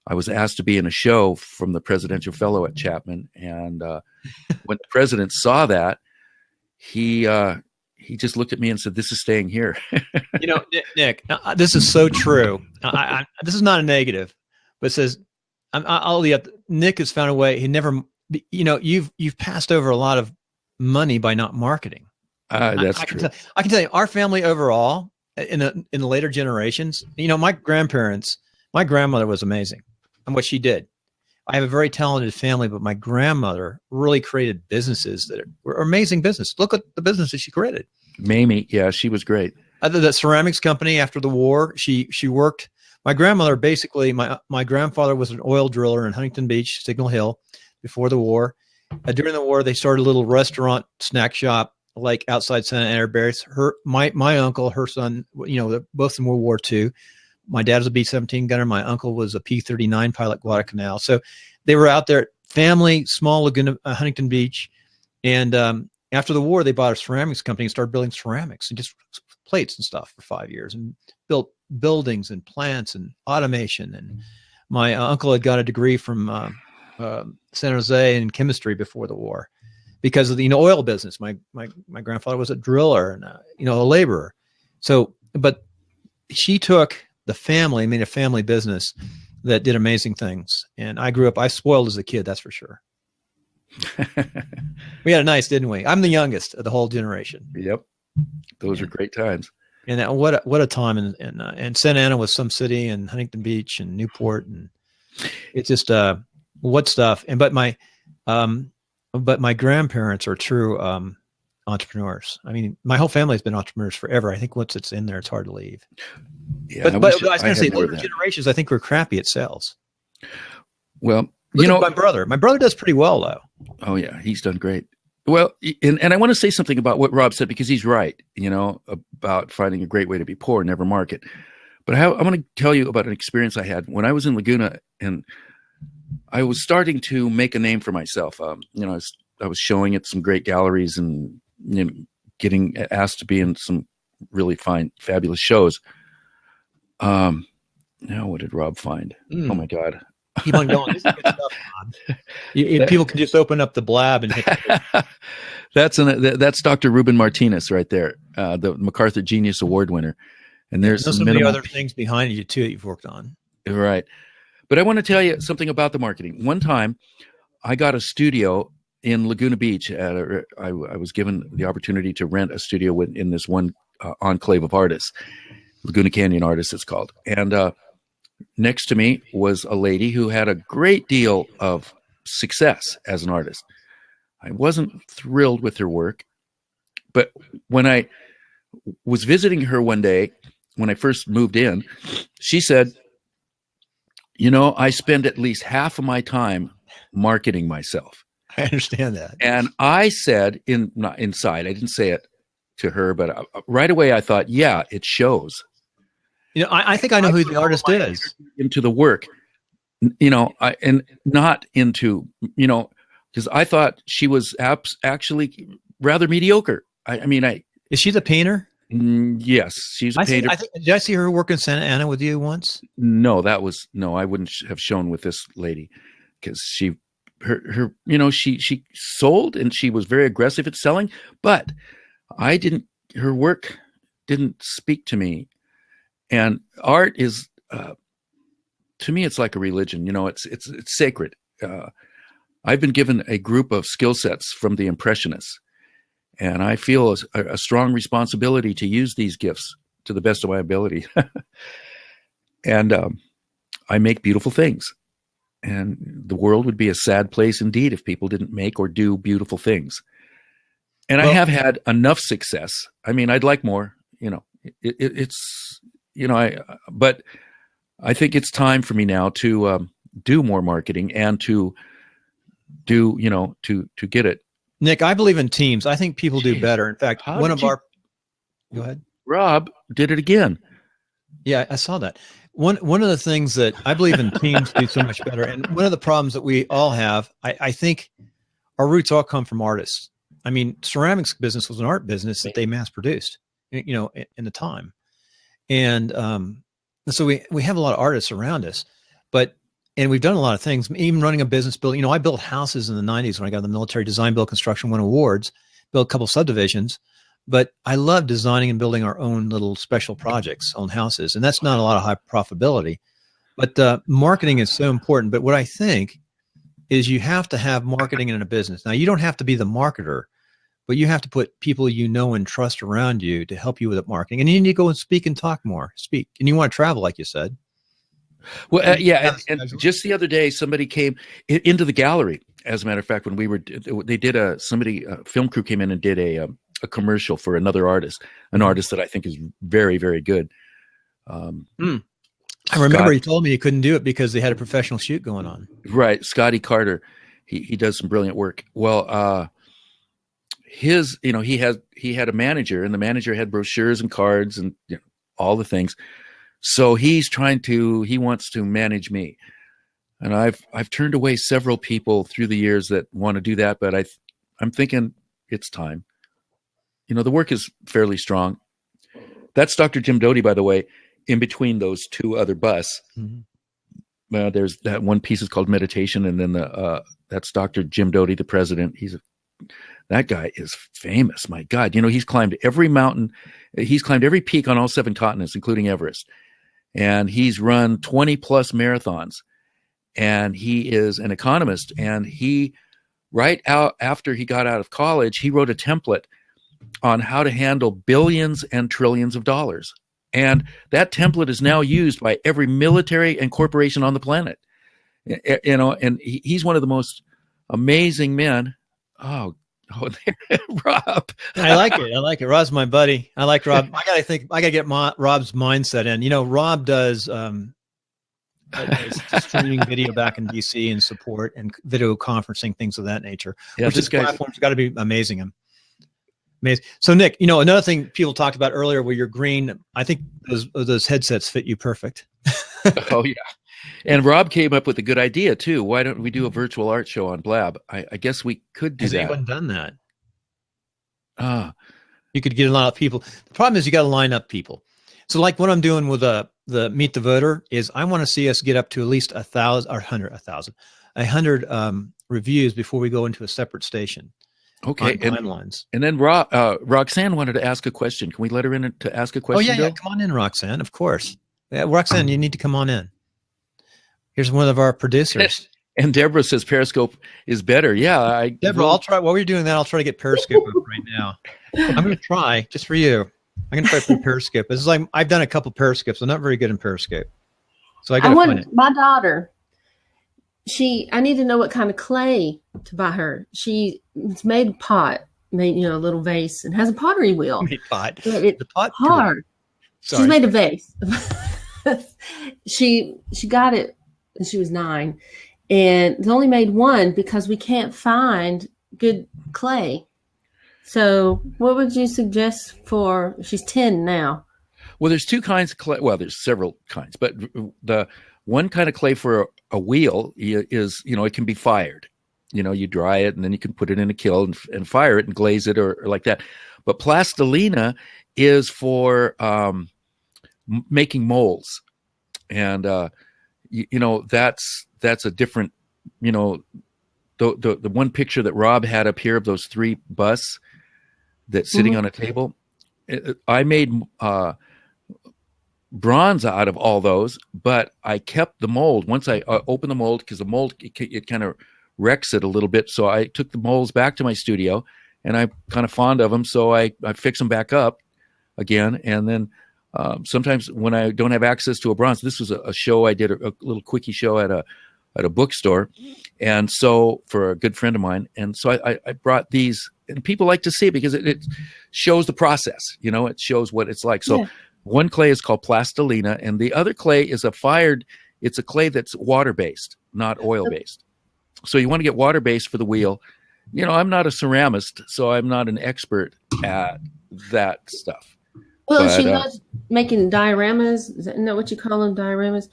I was asked to be in a show from the presidential fellow at Chapman. And when the president saw that, he just looked at me and said, "This is staying here." You know, Nick, this is so true. This is not a negative, but it says, I'll leave up. Nick has found a way. He never, you know, you've passed over a lot of money by not marketing. That's true. I can tell you, our family overall, in the later generations, you know, my grandmother was amazing and what she did. I have a very talented family, but my grandmother really created businesses that were amazing business. Look at the businesses she created. Mamie, yeah, she was great. The ceramics company after the war, she worked. My grandmother, basically, my grandfather was an oil driller in Huntington Beach, Signal Hill, before the war. During the war, they started a little restaurant snack shop like outside Santa Ana Base. My uncle, her son, you know, both in World War II. My dad was a B-17 gunner. My uncle was a P-39 pilot, Guadalcanal. So they were out there, family, small Laguna, Huntington Beach. And after the war, they bought a ceramics company and started building ceramics and just plates and stuff for 5 years and built buildings and plants and automation. And my uncle had got a degree from San Jose in chemistry before the war because of the oil business. My grandfather was a driller and a laborer. So, but she took the family, made a family business that did amazing things. And I spoiled as a kid, that's for sure. We had a nice, didn't we? I'm the youngest of the whole generation. Yep. Those are great times. And what a time. And Santa Ana was some city, and Huntington Beach and Newport. And it's just, what stuff. And, but my grandparents are true, entrepreneurs. I mean, my whole family has been entrepreneurs forever. I think once it's in there, it's hard to leave. Yeah, but I was going to say, older generations, I think, were crappy at sales. Well, my brother does pretty well, though. Oh yeah, he's done great. Well, and I want to say something about what Rob said, because he's right, about finding a great way to be poor, never market. But I want to tell you about an experience I had when I was in Laguna, and I was starting to make a name for myself. I was showing at some great galleries and getting asked to be in some really fine, fabulous shows. Now what did Rob find? Oh my God. Keep on going. This is good stuff, Rob. People can just open up the blab and hit that's Dr. Ruben Martinez right there, the MacArthur Genius Award winner. And there's so many other things behind you too that you've worked on. Right. But I want to tell you something about the marketing. One time I got a studio in Laguna Beach. I was given the opportunity to rent a studio in this one enclave of artists, Laguna Canyon Artists it's called. And next to me was a lady who had a great deal of success as an artist. I wasn't thrilled with her work, but when I was visiting her one day, when I first moved in, she said, I spend at least half of my time marketing myself. I understand that. And I said, not inside, I didn't say it to her, but right away I thought, yeah, it shows. I think I know who the artist is. Into the work, and not into, because I thought she was actually rather mediocre. Is she the painter? Yes, she's a painter. Did I see her work in Santa Ana with you once? No, I wouldn't have shown with this lady, because she sold and she was very aggressive at selling, but her work didn't speak to me. And art is, to me, it's like a religion. It's sacred. I've been given a group of skill sets from the Impressionists, and I feel a strong responsibility to use these gifts to the best of my ability. And I make beautiful things. And the world would be a sad place indeed if people didn't make or do beautiful things. And I have had enough success. I'd like more. But I think it's time for me now to do more marketing and to get it. Nick, I believe in teams. I think people do better. In fact, go ahead. Rob did it again. Yeah, I saw that. One of the things that I believe in teams do so much better. And one of the problems that we all have, I think our roots all come from artists. Ceramics business was an art business that they mass produced, in the time. And so we have a lot of artists around us, but and we've done a lot of things, even running a business, building. I built houses in the 90s when I got the military design, build, construction, won awards, built a couple subdivisions. But I love designing and building our own little special projects on houses. And that's not a lot of high profitability. But marketing is so important. But what I think is you have to have marketing in a business. Now, you don't have to be the marketer, but you have to put people you know and trust around you to help you with that marketing. And you need to go and speak and talk more. Speak. And you want to travel, like you said. Well, yeah. And just the other day, somebody came into the gallery. As a matter of fact, when they did a film crew came in and did a commercial for another artist, an artist that I think is very, very good. I remember he told me he couldn't do it because they had a professional shoot going on. Right. Scotty Carter. He does some brilliant work. Well, he had a manager, and the manager had brochures and cards and all the things. So he wants to manage me. And I've turned away several people through the years that want to do that, but I'm thinking it's time. The work is fairly strong. That's Dr. Jim Doty, by the way, in between those two other busts. Mm-hmm. There's that one piece is called Meditation, and then that's Dr. Jim Doty, the president. That guy is famous. My God, he's climbed every mountain. He's climbed every peak on all 7 continents, including Everest. And he's run 20 plus marathons. And he is an economist. And right out after he got out of college, he wrote a template on how to handle billions and trillions of dollars. And that template is now used by every military and corporation on the planet. And he's one of the most amazing men. Oh, Rob. I like it. Rob's my buddy. I like Rob. I gotta get Rob's mindset in. Rob does streaming video back in DC and support and video conferencing, things of that nature. Yeah, this platform's got to be amazing. Amazing. So Nick, another thing people talked about earlier where you're green, I think those headsets fit you perfect. Oh yeah. And Rob came up with a good idea too. Why don't we do a virtual art show on Blab? I guess we could do that. Has anyone done that? You could get a lot of people. The problem is you got to line up people. So like what I'm doing with the Meet the Voter is I want to see us get up to at least 100 reviews before we go into a separate station. Okay. And then Roxanne wanted to ask a question. Can we let her in to ask a question? Oh yeah. Come on in, Roxanne. Of course. Yeah, Roxanne, you need to come on in. Here's one of our producers. And Deborah says Periscope is better. Yeah. Deborah, I'll try. While we're doing that, I'll try to get Periscope up right now. I'm going to try just for you. I'm going to try for Periscope. This is like I've done a couple Periscopes. I'm not very good in Periscope. So I got to find it. My daughter, I need to know what kind of clay to buy her. She's made a pot, a little vase, and has a pottery wheel. Made pot. The pot hard. Sorry. She's made a vase. She got it when she was 9, and it's only made one because we can't find good clay. So what would you suggest she's 10 now? Well, there's 2 kinds of clay. Well, there's several kinds, but the one kind of clay for a wheel is, it can be fired. You dry it and then you can put it in a kiln and fire it and glaze it or like that. But plastalina is for making molds. And, that's a different, the one picture that Rob had up here of those 3 busts that's sitting on a table. I made bronze out of all those, but I kept the mold. Once I opened the mold, because the mold, it kind of wrecks it a little bit. So I took the molds back to my studio, and I'm kind of fond of them. So I fix them back up again. And then sometimes when I don't have access to a bronze, this was a show I did, a little quickie show at a bookstore. And so for a good friend of mine. And so I brought these, and people like to see it because it shows the process, it shows what it's like. So one clay is called plastalina, and the other clay is it's a clay that's water-based, not oil-based. So you want to get water-based for the wheel. I'm not a ceramist, so I'm not an expert at that stuff. Well, she loves making dioramas. Isn't that what you call them, dioramas?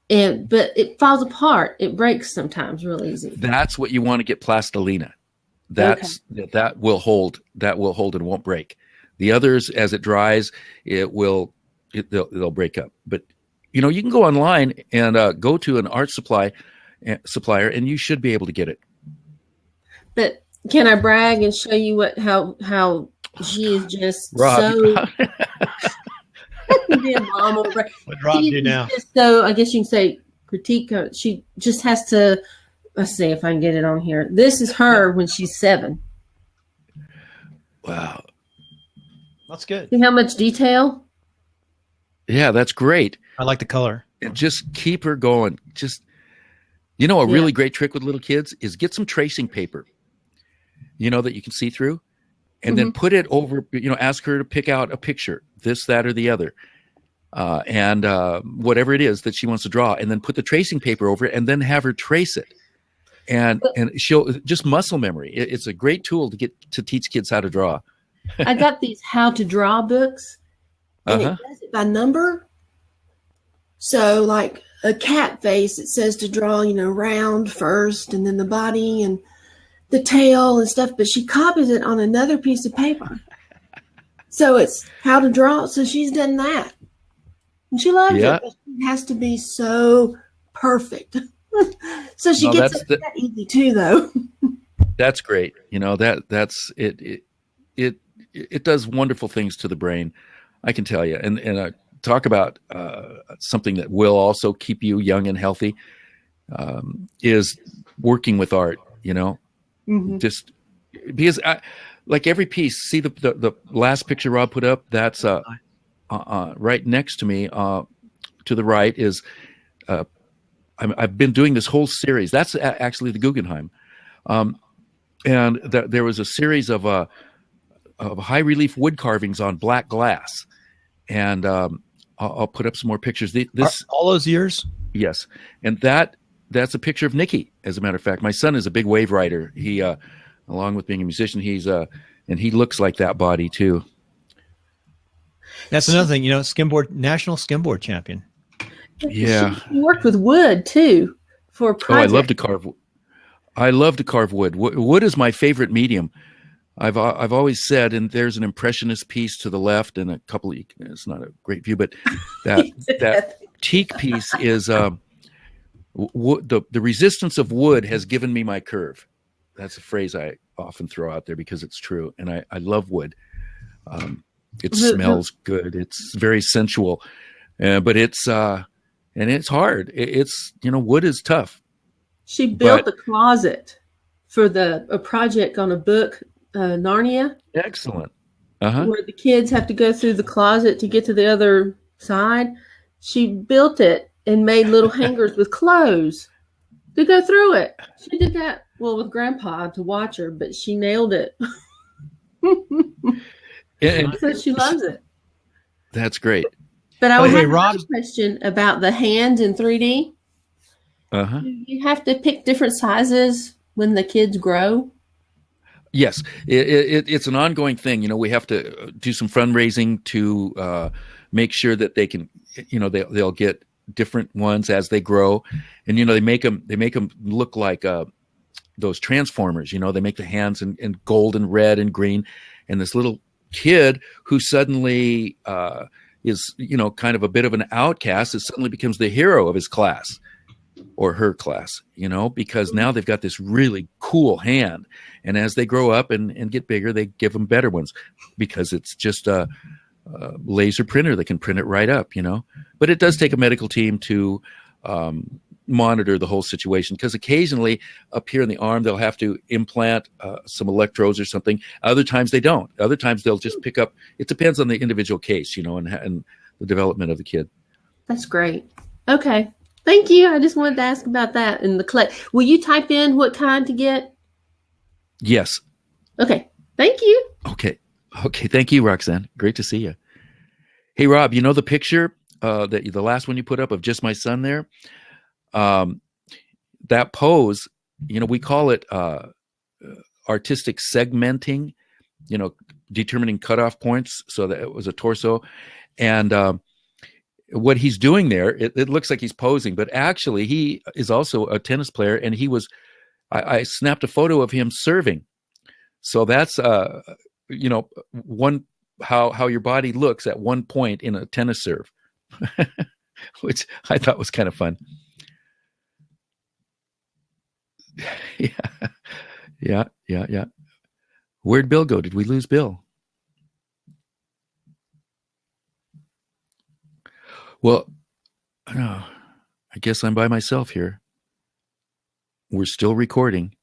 But it falls apart. It breaks sometimes real easy. That's what you want to get plastalina. That will hold and won't break. The others, as it dries, they'll break up. But you can go online and go to an art supply supplier, and you should be able to get it. But can I brag and show you how she is just Rob, so be a mom over. What Rob do now? So I guess you can say critique. She just has to. Let's see if I can get it on here. This is her when she's 7. Wow, That's good. See how much detail? yeah, that's great. I like the color. And just keep her going. Just, a really great trick with little kids is get some tracing paper, that you can see through, and then put it over, ask her to pick out a picture, this, that, or the other, and whatever it is that she wants to draw, and then put the tracing paper over it, and then have her trace it. And she'll just muscle memory. It's a great tool to teach kids how to draw. I got these how to draw books, and it does it by number. So like a cat face, it says to draw, round first, and then the body and the tail and stuff. But she copies it on another piece of paper. So it's how to draw. So she's done that, and she loves it. But it has to be so perfect. So she gets it that easy too, though. That's great. That's it. It does wonderful things to the brain, I can tell you. And talk about something that will also keep you young and healthy is working with art. Just because like every piece. See the last picture Rob put up. That's right next to me. To the right is. I've been doing this whole series. That's actually the Guggenheim, and there was a series of high relief wood carvings on black glass, and I'll put up some more pictures. All those years, yes, and that's a picture of Nikki. As a matter of fact, my son is a big wave rider. He, along with being a musician, and he looks like that body too. That's another thing, national skimboard champion. Yeah, she worked with wood too for a project. I love to carve. I love to carve wood. Wood is my favorite medium. I've always said, and there's an impressionist piece to the left, and a couple. It's not a great view, but that teak piece is the resistance of wood has given me my curve. That's a phrase I often throw out there because it's true, and I love wood. It smells good. It's very sensual, but it's. And it's hard. It's, wood is tough. She built a closet for a project on a book, Narnia. Excellent. Where the kids have to go through the closet to get to the other side. She built it and made little hangers with clothes to go through it. She did that, with Grandpa to watch her, but she nailed it. So she loves it. That's great. But I would have a question about the hand in 3D. Do you have to pick different sizes when the kids grow? Yes, it's an ongoing thing. We have to do some fundraising to make sure that they can, they'll get different ones as they grow, and they make them look like those Transformers. They make the hands in gold and red and green, and this little kid who suddenly is kind of a bit of an outcast, it suddenly becomes the hero of his class or her class, because now they've got this really cool hand, and as they grow up and get bigger, they give them better ones because it's just a laser printer that can print it right up, but it does take a medical team to monitor the whole situation, because occasionally up here in the arm they'll have to implant some electrodes or something. Other times they don't. Other times they'll just pick up. It depends on the individual case, and the development of the kid. That's great. Okay, thank you. I just wanted to ask about that in the clay. Will you type in what kind to get? Yes. Okay, thank you. Okay, thank you, Roxanne. Great to see you. Hey, Rob, the picture the last one you put up of just my son there? That pose, we call it artistic segmenting, determining cutoff points so that it was a torso. And what he's doing there, it looks like he's posing, but actually he is also a tennis player, and I snapped a photo of him serving. So that's, one, how your body looks at one point in a tennis serve, which I thought was kind of fun. Yeah. Yeah. Where'd Bill go? Did we lose Bill? Well, I guess I'm by myself here. We're still recording.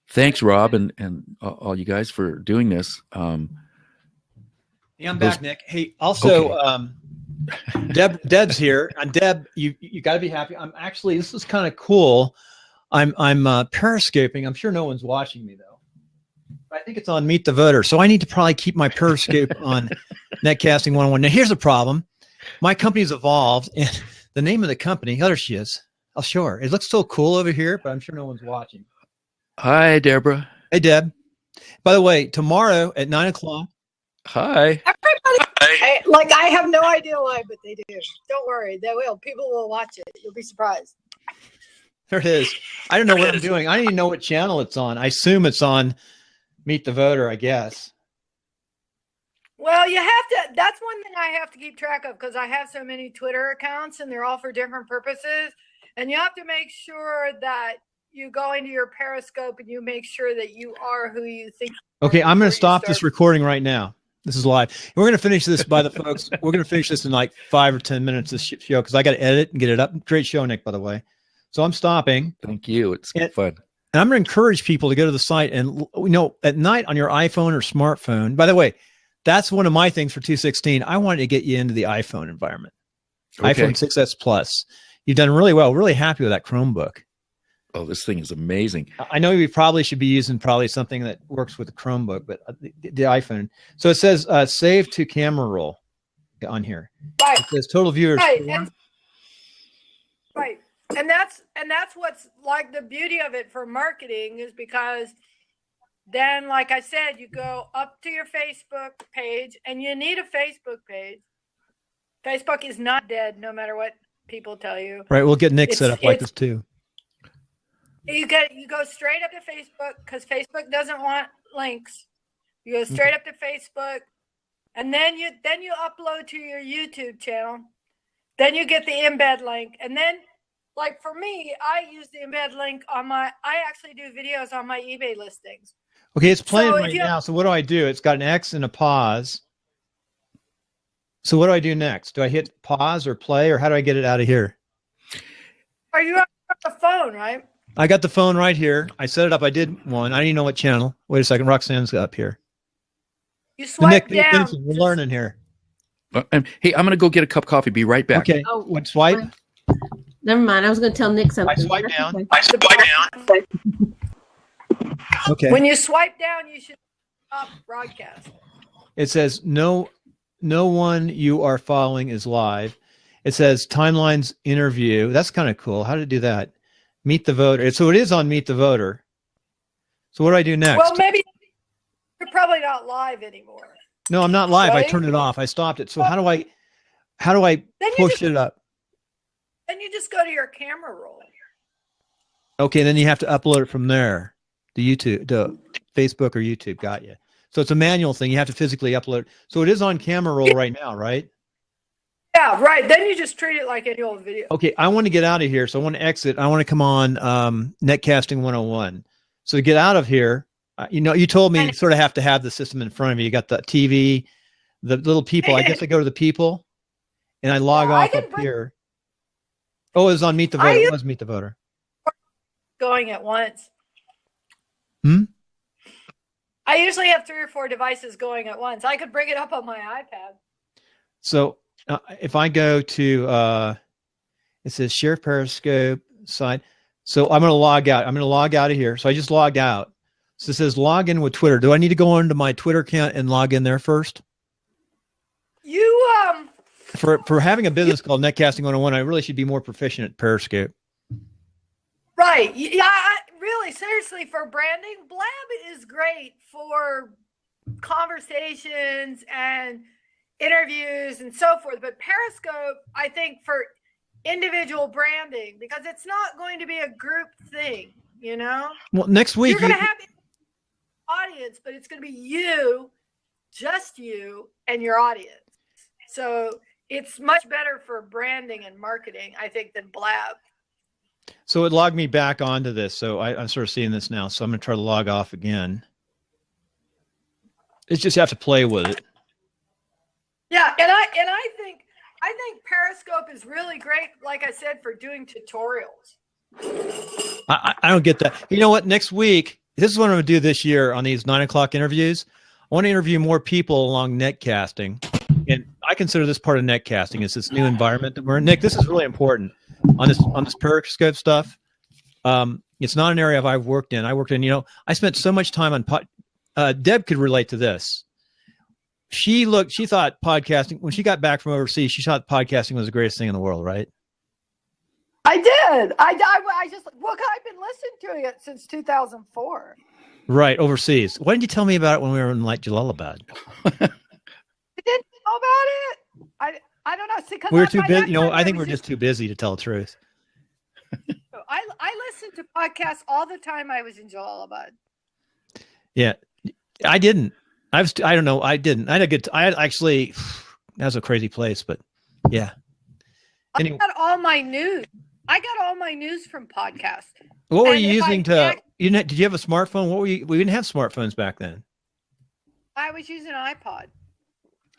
Thanks, Rob, and all you guys for doing this. Yeah, I'm back, Nick. Hey, also, okay. Deb's here. And Deb, you got to be happy. I'm actually, this is kind of cool. I'm periscoping. I'm sure no one's watching me though. I think it's on Meet the Voter, so I need to probably keep my periscope on Netcasting 101. Now, here's the problem. My company's evolved, and the name of the company, oh, there she is. I'll show her. It looks so cool over here, but I'm sure no one's watching. Hi, Deborah. Hey, Deb. By the way, tomorrow at 9:00. Hi. Everybody, I have no idea why, but they do. Don't worry, they will. People will watch it. You'll be surprised. There it is. I don't know what I'm doing. I don't even know what channel it's on. I assume it's on Meet the Voter, I guess. Well, you have to. That's one thing I have to keep track of because I have so many Twitter accounts and they're all for different purposes. And you have to make sure that you go into your Periscope and you make sure that you are who you think. Okay, I'm going to stop this recording right now. This is live. We're going to finish this by the folks. We're going to finish this in like 5 or 10 minutes, this show, because I got to edit and get it up. Great show, Nick, by the way. So I'm stopping. Thank you. It's fun. And I'm going to encourage people to go to the site and, at night on your iPhone or smartphone. By the way, that's one of my things for 216. I wanted to get you into the iPhone environment. Okay. iPhone 6s Plus. You've done really well. Really happy with that Chromebook. Oh, this thing is amazing. I know we probably should be using something that works with the Chromebook, but the iPhone. So it says save to camera roll on here. Right. It says total viewers. Right. Right. And that's what's like the beauty of it for marketing is because then, like I said, you go up to your Facebook page and you need a Facebook page. Facebook is not dead, no matter what people tell you. Right. We'll get Nick set up like this too. You go straight up to Facebook because Facebook doesn't want links. You go straight up to Facebook, and then you upload to your YouTube channel. Then you get the embed link, and then, like for me, I use the embed link on I actually do videos on my eBay listings. Okay, it's playing right now. So what do I do? It's got an X and a pause. So what do I do next? Do I hit pause or play, or how do I get it out of here? Are you on the phone, right? I got the phone right here. I set it up. I did one. I don't even know what channel. Wait a second. Roxanne's up here. You swipe down. We're learning here. Hey, I'm going to go get a cup of coffee. Be right back. Okay. Oh, what swipe? Never mind. I was going to tell Nick something. I swipe down. Okay. I swipe down. Okay. When you swipe down, you should stop broadcast. It says no one you are following is live. It says timelines interview. That's kind of cool. How did it do that? Meet the Voter. So it is on Meet the Voter. So what do I do next? Well, maybe you're probably not live anymore. No, I'm not live. Right? I turned it off. I stopped it. So how do I push it up? Then you just go to your camera roll. Okay, then you have to upload it from there. To Facebook or YouTube. Got you. So it's a manual thing. You have to physically upload. So it is on camera roll right now, right? Yeah, right. Then you just treat it like any old video. Okay, I want to get out of here. So I want to exit. I want to come on Netcasting 101. So to get out of here, you told me you sort of have to have the system in front of you. You got the TV, the little people. I guess I go to the people, and I log off up here. Oh, it was on Meet the Voter. It was Meet the Voter. Going at once. Hmm? I usually have 3 or 4 devices going at once. I could bring it up on my iPad. So if I go to, it says share Periscope site. So I'm going to log out. I'm going to log out of here. So I just logged out. So it says log in with Twitter. Do I need to go into my Twitter account and log in there first? For having a business called Netcasting 101, I really should be more proficient at Periscope. Right. Yeah, really, seriously, for branding, Blab is great for conversations and interviews and so forth. But Periscope, I think, for individual branding, because it's not going to be a group thing, Well, next week you're going to have an audience, but it's going to be you, just you, and your audience. So it's much better for branding and marketing, I think, than Blab. So it logged me back onto this. So I'm sort of seeing this now. So I'm going to try to log off again. It's just you have to play with it. Yeah, and I think Periscope is really great, like I said, for doing tutorials. I don't get that. You know what? Next week, this is what I'm going to do this year on these 9 o'clock interviews. I want to interview more people along netcasting. And I consider this part of netcasting. It's this new environment that we're in. Nick, this is really important on this Periscope stuff. It's not an area I've worked in. I worked in, I spent so much time on Deb could relate to this. She thought podcasting, when she got back from overseas, she thought podcasting was the greatest thing in the world, right? I did. I just, look, I've been listening to it since 2004. Right, overseas. Why didn't you tell me about it when we were in like Jalalabad? You didn't know about it? I don't know. See, we were too busy. I think we're just too busy to tell the truth. I listened to podcasts all the time I was in Jalalabad. Yeah, I didn't. I don't know. I didn't. That was a crazy place, but yeah. Anyway. I got all my news from podcasts. What were you using did you have a smartphone? We didn't have smartphones back then. I was using an iPod.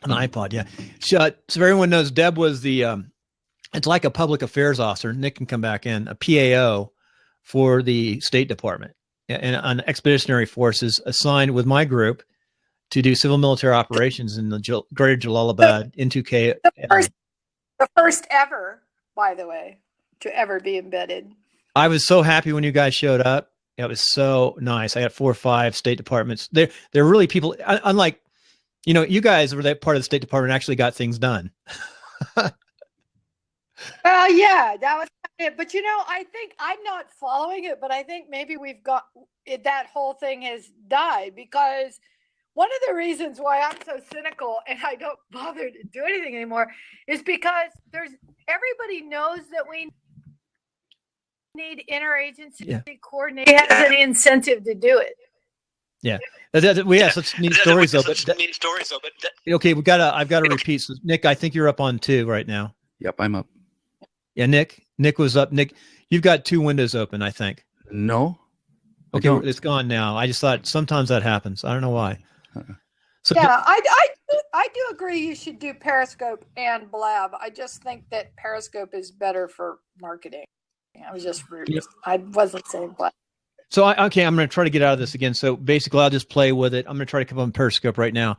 An iPod, yeah. So everyone knows Deb was it's like a public affairs officer. Nick can come back in, a PAO for the State Department and on expeditionary forces assigned with my group to do civil military operations in the greater Jalalabad N2K. The first ever, by the way, to ever be embedded. I was so happy when you guys showed up. It was so nice. I got 4 or 5 State Departments. They're really people, unlike, you guys were that part of the State Department actually got things done. Well, yeah, that was it. But I think I'm not following it, but I think maybe we've got that whole thing has died, because one of the reasons why I'm so cynical and I don't bother to do anything anymore is because everybody knows that we need interagency coordination. It has any incentive to do it. Yeah, we have such neat stories though. Okay, I've got to repeat. So, Nick, I think you're up on 2 right now. Yep, I'm up. Yeah, Nick was up. Nick, you've got 2 windows open, I think. No. Okay, it's gone now. I just thought sometimes that happens. I don't know why. So yeah, I do agree you should do Periscope and Blab. I just think that Periscope is better for marketing. I was just rude. Yeah. I wasn't saying Blab. So I'm going to try to get out of this again. So basically, I'll just play with it. I'm going to try to come on Periscope right now.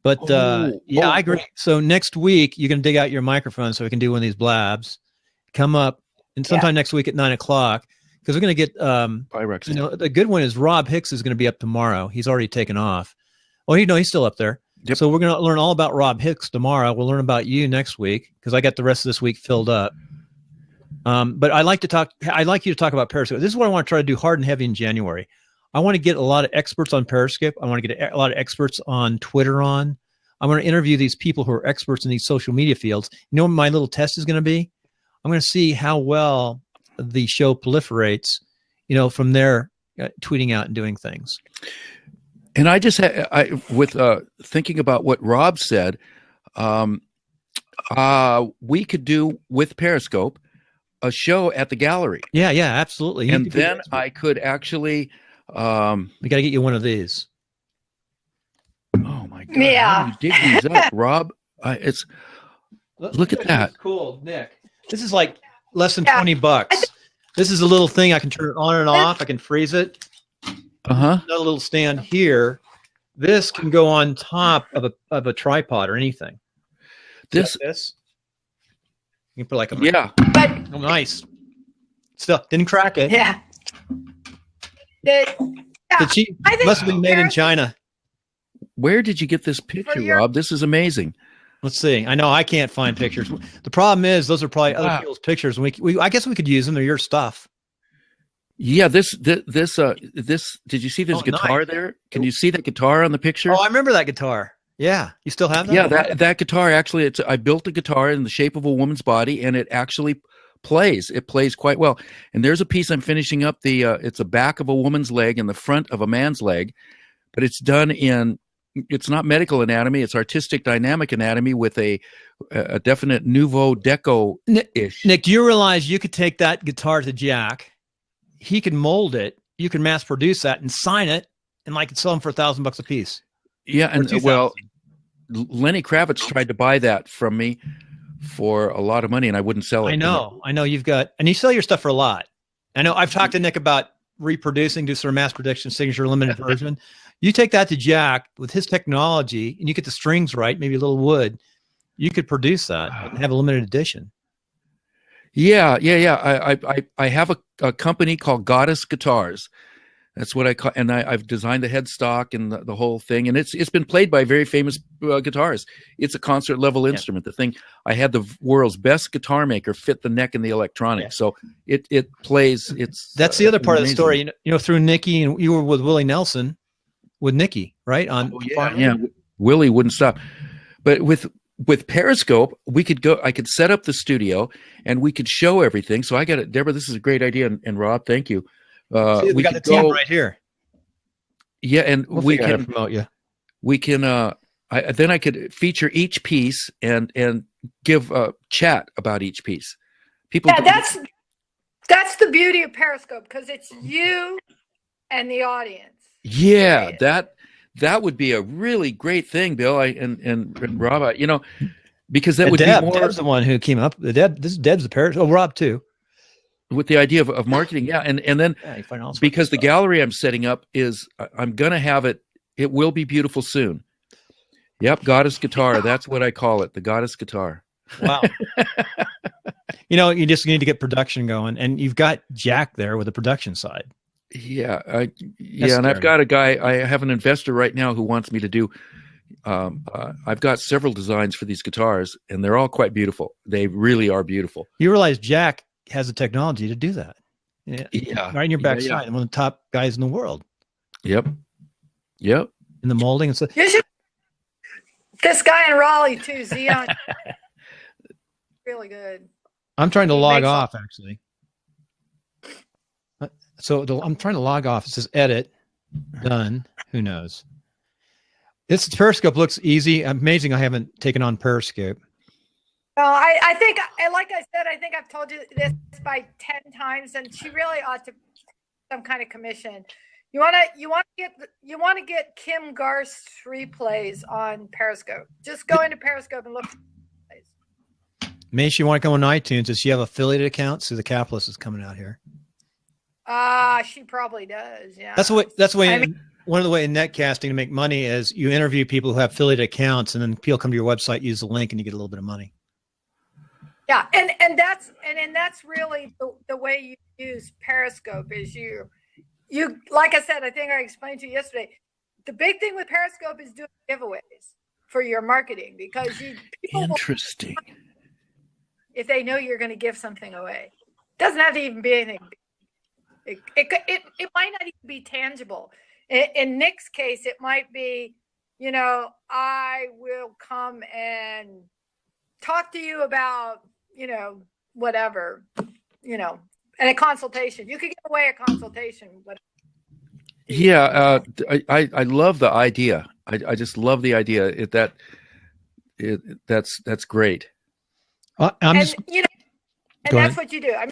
But I agree. So next week, you're going to dig out your microphone so we can do one of these blabs. Come up, and sometime next week at 9 o'clock, because we're going to get Pyrex. The good one is Rob Hicks is going to be up tomorrow. He's already taken off. Oh, he's still up there. Yep. So we're going to learn all about Rob Hicks tomorrow. We'll learn about you next week because I got the rest of this week filled up. But I'd like you to talk about Periscope. This is what I want to try to do hard and heavy in January. I want to get a lot of experts on Periscope. I want to get a lot of experts on Twitter on. I want to interview these people who are experts in these social media fields. You know what my little test is going to be? I'm going to see how well the show proliferates, from there tweeting out and doing things. And I just with thinking about what Rob said, we could do with Periscope a show at the gallery. Yeah, absolutely. And then I could actually we got to get you one of these. Oh my God. Yeah. How do you dig these up, Rob? Look at that. Cool, Nick. This is like less than $20. This is a little thing I can turn it on and off. I can freeze it. Another little stand here. This can go on top of a tripod or anything. This. You can put like a oh, nice. Still didn't crack it. Yeah. Must have been made in China. Where did you get this picture, Rob? This is amazing. Let's see. I know I can't find pictures. The problem is those are probably other people's pictures. I guess we could use them. They're your stuff. Yeah. This. Did you see this guitar there? Can you see that guitar on the picture? Oh, I remember that guitar. Yeah. You still have that? Yeah. That guitar actually. I built a guitar in the shape of a woman's body, and it actually plays. It plays quite well. And there's a piece I'm finishing up. It's a back of a woman's leg and the front of a man's leg, but it's done in it's not medical anatomy. It's artistic dynamic anatomy with a definite nouveau deco-ish. Nick, do you realize you could take that guitar to Jack? He could mold it. You can mass produce that and sign it, and like sell them for $1,000 a piece. Yeah, and well, Lenny Kravitz tried to buy that from me for a lot of money, and I wouldn't sell it. I know you've got, and you sell your stuff for a lot. I know I've talked to Nick about reproducing, do sort of mass production, signature limited version. You take that to Jack with his technology, and you get the strings right, maybe a little wood. You could produce that and have a limited edition. Yeah. I have a company called Goddess Guitars. That's what I call, and I've designed the headstock and the whole thing, and it's been played by very famous guitarists. It's a concert level instrument. The thing, I had the world's best guitar maker fit the neck and the electronics, so it plays. That's the other part of the story. You know, through Nikki, and you were with Willie Nelson, with Nikki, right? Willie wouldn't stop, but with Periscope, we could go. I could set up the studio, and we could show everything. So I got it, Deborah. This is a great idea, and Rob, thank you. See, we got the team right here. Yeah, and we can promote you. We can. Then I could feature each piece and give a chat about each piece. People. Yeah, that's the beauty of Periscope, because it's you and the audience. Yeah, that would be a really great thing, Bill. And Rob, because that would be more. Deb's the one who came up. This is Deb's the Periscope. Oh, Rob too. With the idea of marketing, and then because the gallery I'm setting up is, I'm gonna have it. It will be beautiful soon. Yep, Goddess Guitar. That's what I call it, the Goddess Guitar. Wow. You just need to get production going, and you've got Jack there with the production side. Yeah, and I've got a guy. I have an investor right now who wants me to do. I've got several designs for these guitars, and they're all quite beautiful. They really are beautiful. You realize Jack has the technology to do that. Yeah. Right in your backside. Yeah. One of the top guys in the world. Yep. In the molding and stuff. This guy in Raleigh too, Zion. Really good. I'm trying to log off actually. So I'm trying to log off. It says edit, done. Who knows? This Periscope looks easy. Amazing. I haven't taken on Periscope. Well, I think, like I said, I think I've told you this by 10 times, and she really ought to some kind of commission. You want to get Kim Garst's replays on Periscope. Just go into Periscope and look for replays. Maybe she want to come on iTunes. Does she have affiliate accounts? So the capitalist is coming out here. She probably does. Yeah. That's the way. One of the way in netcasting to make money is you interview people who have affiliate accounts, and then people come to your website, use the link, and you get a little bit of money. Yeah, and that's really the way you use Periscope is you like I said, I think I explained to you yesterday. The big thing with Periscope is doing giveaways for your marketing, because people interesting. If they know you're going to give something away, it doesn't have to even be anything. It might not even be tangible. In Nick's case, it might be, I will come and talk to you about, whatever, and a consultation. You could give away a consultation. Yeah, I love the idea. I just love the idea. That's great. That's what you do. I mean,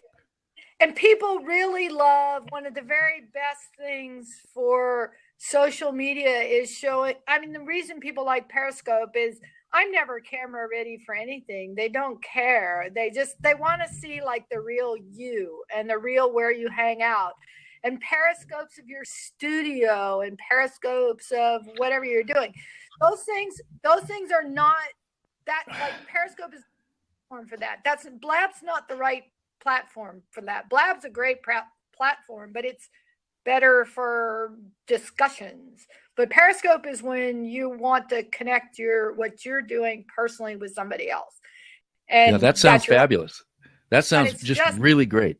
and people really love, one of the very best things for social media is showing. I mean, the reason people like Periscope is I'm never camera ready for anything. They don't care. They want to see like the real you and the real where you hang out, and periscopes of your studio and periscopes of whatever you're doing. Those things are not that, like, Periscope is platform for that. Blab's not the right platform for that. Blab's a great platform, but it's better for discussions. But Periscope is when you want to connect what you're doing personally with somebody else. And that sounds fabulous. That sounds just really great.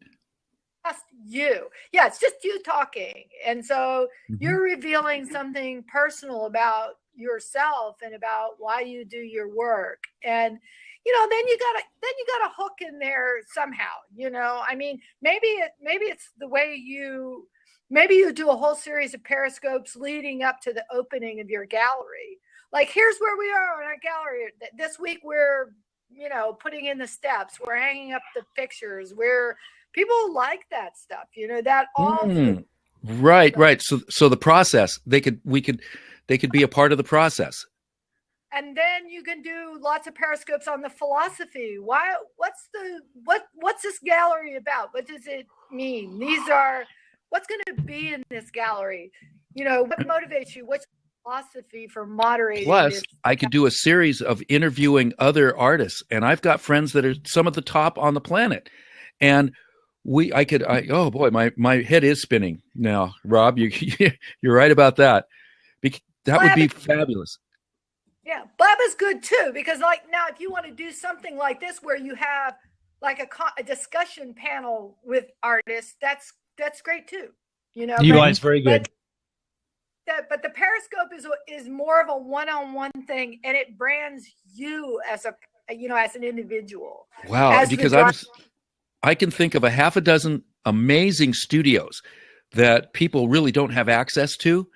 Just you. Yeah, it's just you talking. And so you're revealing something personal about yourself and about why you do your work. And then you got a hook in there somehow. I mean, maybe it's the way you maybe you do a whole series of periscopes leading up to the opening of your gallery. Like, here's where we are in our gallery. This week we're, you know, putting in the steps. We're hanging up the pictures. People like that stuff, you know, that all. Right. So the process, they could be a part of the process. And then you can do lots of periscopes on the philosophy. What's this gallery about? What does it mean? What's going to be in this gallery? You know, what motivates you? What's philosophy for moderating? Plus, I could do a series of interviewing other artists, and I've got friends that are some of the top on the planet. And oh boy, my head is spinning now, Rob. You're right about that. That would be fabulous. Yeah, Blab is good too, because like now, if you want to do something like this where you have like a discussion panel with artists, that's great too. You know, UI is very good. But the Periscope is more of a one-on-one thing, and it brands you as as an individual. Wow, because I can think of a half a dozen amazing studios that people really don't have access to.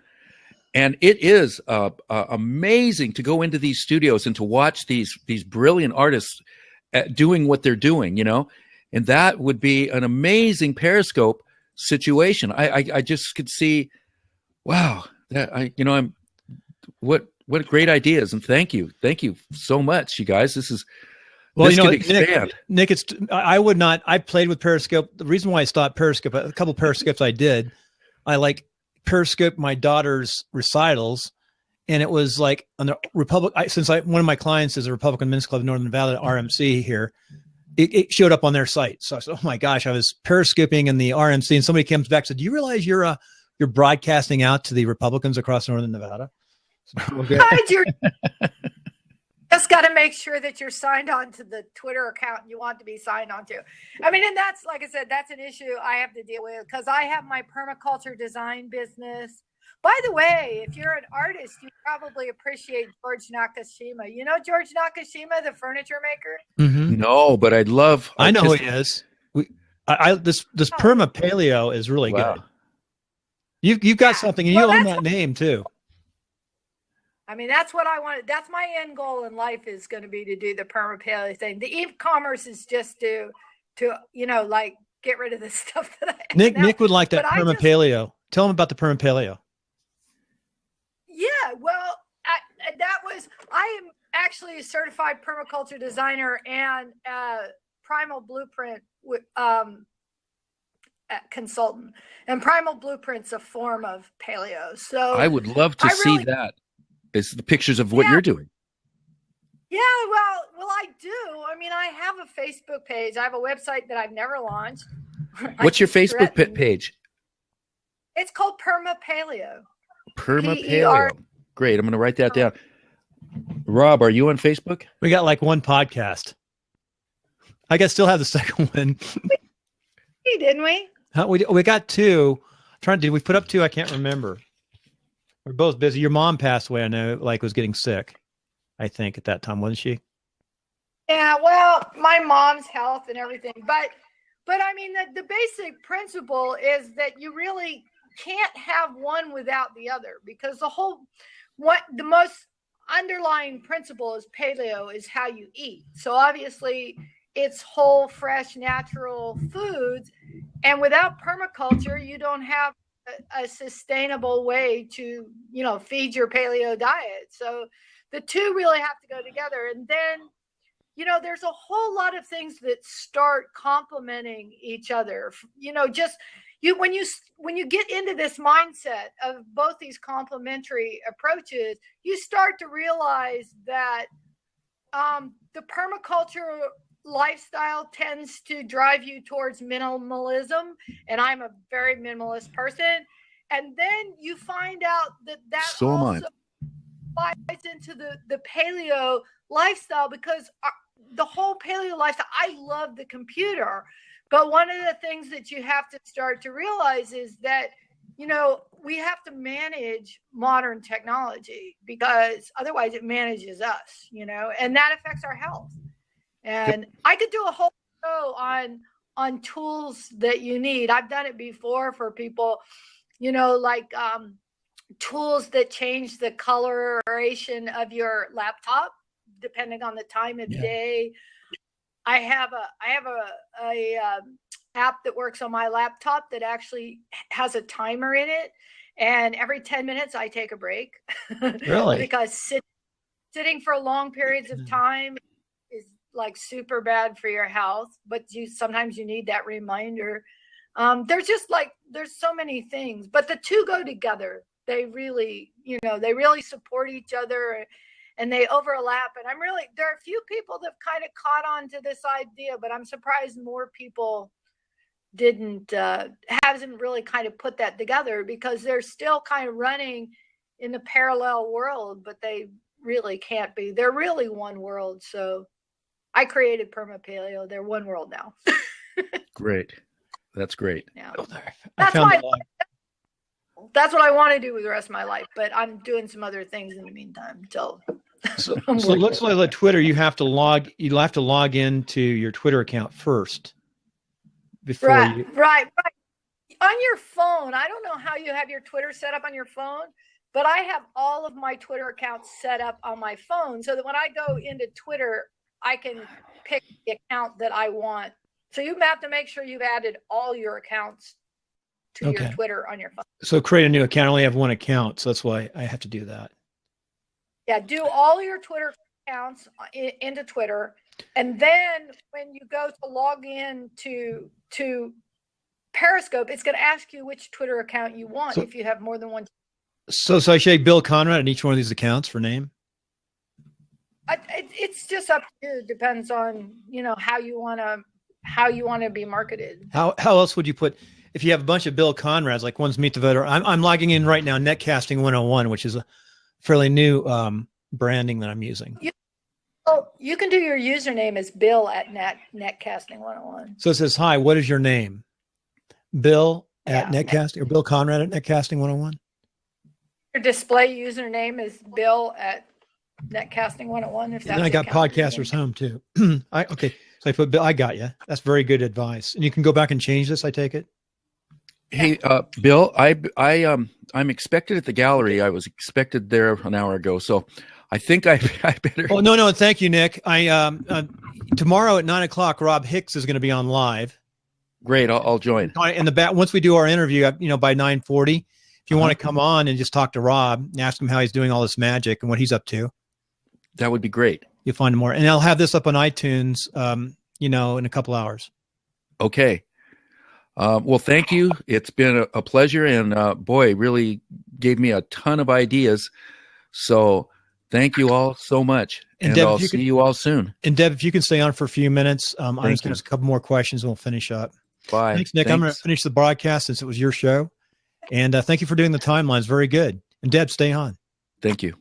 And it is amazing to go into these studios and to watch these brilliant artists doing what they're doing, you know, and that would be an amazing Periscope situation. I just could see, wow, what great ideas, and thank you so much, you guys. This is. Well, you know, Nick, I played with Periscope. The reason why I stopped Periscope, a couple Periscopes I did, I like Periscope my daughter's recitals, and it was like on the Republic. One of my clients is a Republican Men's Club of Northern Nevada, RMC here. It showed up on their site, so I said, "Oh my gosh!" I was periscoping in the RMC, and somebody comes back and said, "Do you realize you're broadcasting out to the Republicans across Northern Nevada?" Just got to make sure that you're signed on to the Twitter account you want to be signed on to. I mean, and that's, like I said, that's an issue I have to deal with because I have my permaculture design business. By the way, if you're an artist, you probably appreciate George Nakashima. You know George Nakashima, the furniture maker? Mm-hmm. No, but I know who he is. This perma paleo is really good. You've got something, and you own that name too. I mean, that's what I want. That's my end goal in life is going to be to do the perma paleo thing. The e-commerce is just to like get rid of the stuff that I have now. Nick would like that perma paleo. Tell him about the perma paleo. Yeah, well, I am actually a certified permaculture designer and Primal Blueprint consultant. And Primal Blueprint's a form of paleo. So I would love to see that. It's the pictures of what you're doing. Yeah, well, I do. I mean, I have a Facebook page. I have a website that I've never launched. What's your Facebook page? It's called Perma Paleo. Perma Paleo. Great. I'm going to write that down. Rob, are you on Facebook? We got like one podcast. I guess still have the second one. Didn't we? We got two. Did we put up two? I can't remember. We're both busy. Your mom passed away, I know, was getting sick, I think, at that time, wasn't she? Yeah, well, my mom's health and everything. But I mean, the basic principle is that you really can't have one without the other because the most underlying principle is paleo is how you eat. So obviously it's whole, fresh, natural foods. And without permaculture, you don't have a sustainable way to, feed your paleo diet. So the two really have to go together. And then, there's a whole lot of things that start complementing each other. When you get into this mindset of both these complementary approaches, you start to realize that the permaculture lifestyle tends to drive you towards minimalism, and I'm a very minimalist person. And then you find out that also flies into the paleo lifestyle because the whole paleo lifestyle, I love the computer, but one of the things that you have to start to realize is that we have to manage modern technology because otherwise it manages us, and that affects our health. And I could do a whole show on tools that you need. I've done it before for people, you know, like tools that change the coloration of your laptop depending on the time of day. I have a app that works on my laptop that actually has a timer in it, and every 10 minutes I take a break. Really? Because sitting for long periods of time is like super bad for your health, but sometimes you need that reminder. There's just like, there's so many things, but the two go together. They really, you know, they really support each other and they overlap. And there are a few people that kind of caught on to this idea, but I'm surprised more people hasn't really kind of put that together, because they're still kind of running in the parallel world, but they really can't be. They're really one world. So I created Perma Paleo. They're one world now. Great. That's great. Yeah. That's what I want to do with the rest of my life, but I'm doing some other things in the meantime. So it looks like Twitter, you have to log into your Twitter account first before right. On your phone. I don't know how you have your Twitter set up on your phone, but I have all of my Twitter accounts set up on my phone so that when I go into Twitter, I can pick the account that I want. So you have to make sure you've added all your accounts to your Twitter on your phone. So create a new account. I only have one account, so that's why I have to do that. Yeah, do all your Twitter accounts into Twitter, and then when you go to log in to Periscope, it's going to ask you which Twitter account you want if you have more than one. So I should be Bill Conrad in each one of these accounts for name? It's just up to you. It depends on, you know, how you want to be marketed. How else would you put, if you have a bunch of Bill Conrads, like one's Meet the Voter? I'm logging in right now, Netcasting 101, which is a fairly new branding that I'm using. You can do your username as Bill at Netcasting 101. So it says, hi, what is your name? Bill at Netcasting, or Bill Conrad at Netcasting 101? Your display username is Bill at Netcasting 101. If that's and I got Podcasters Home too. Okay. So I put Bill, I got you. That's very good advice. And you can go back and change this, I take it? Hey, Bill, I'm expected at the gallery. I was expected there an hour ago, so I think I better. Oh, no. Thank you, Nick. Tomorrow at 9:00, Rob Hicks is going to be on live. Great. I'll join. In the back, once we do our interview, by 9:40, if you want to come on and just talk to Rob and ask him how he's doing all this magic and what he's up to. That would be great. You'll find more. And I'll have this up on iTunes, in a couple hours. Okay. Well, thank you. It's been a pleasure, and boy, really gave me a ton of ideas. So thank you all so much. And Deb, I'll see you all soon. And Deb, if you can stay on for a few minutes, I'm just going to a couple more questions and we'll finish up. Bye. Thanks, Nick. I'm going to finish the broadcast since it was your show. And thank you for doing the timelines. Very good. And Deb, stay on. Thank you.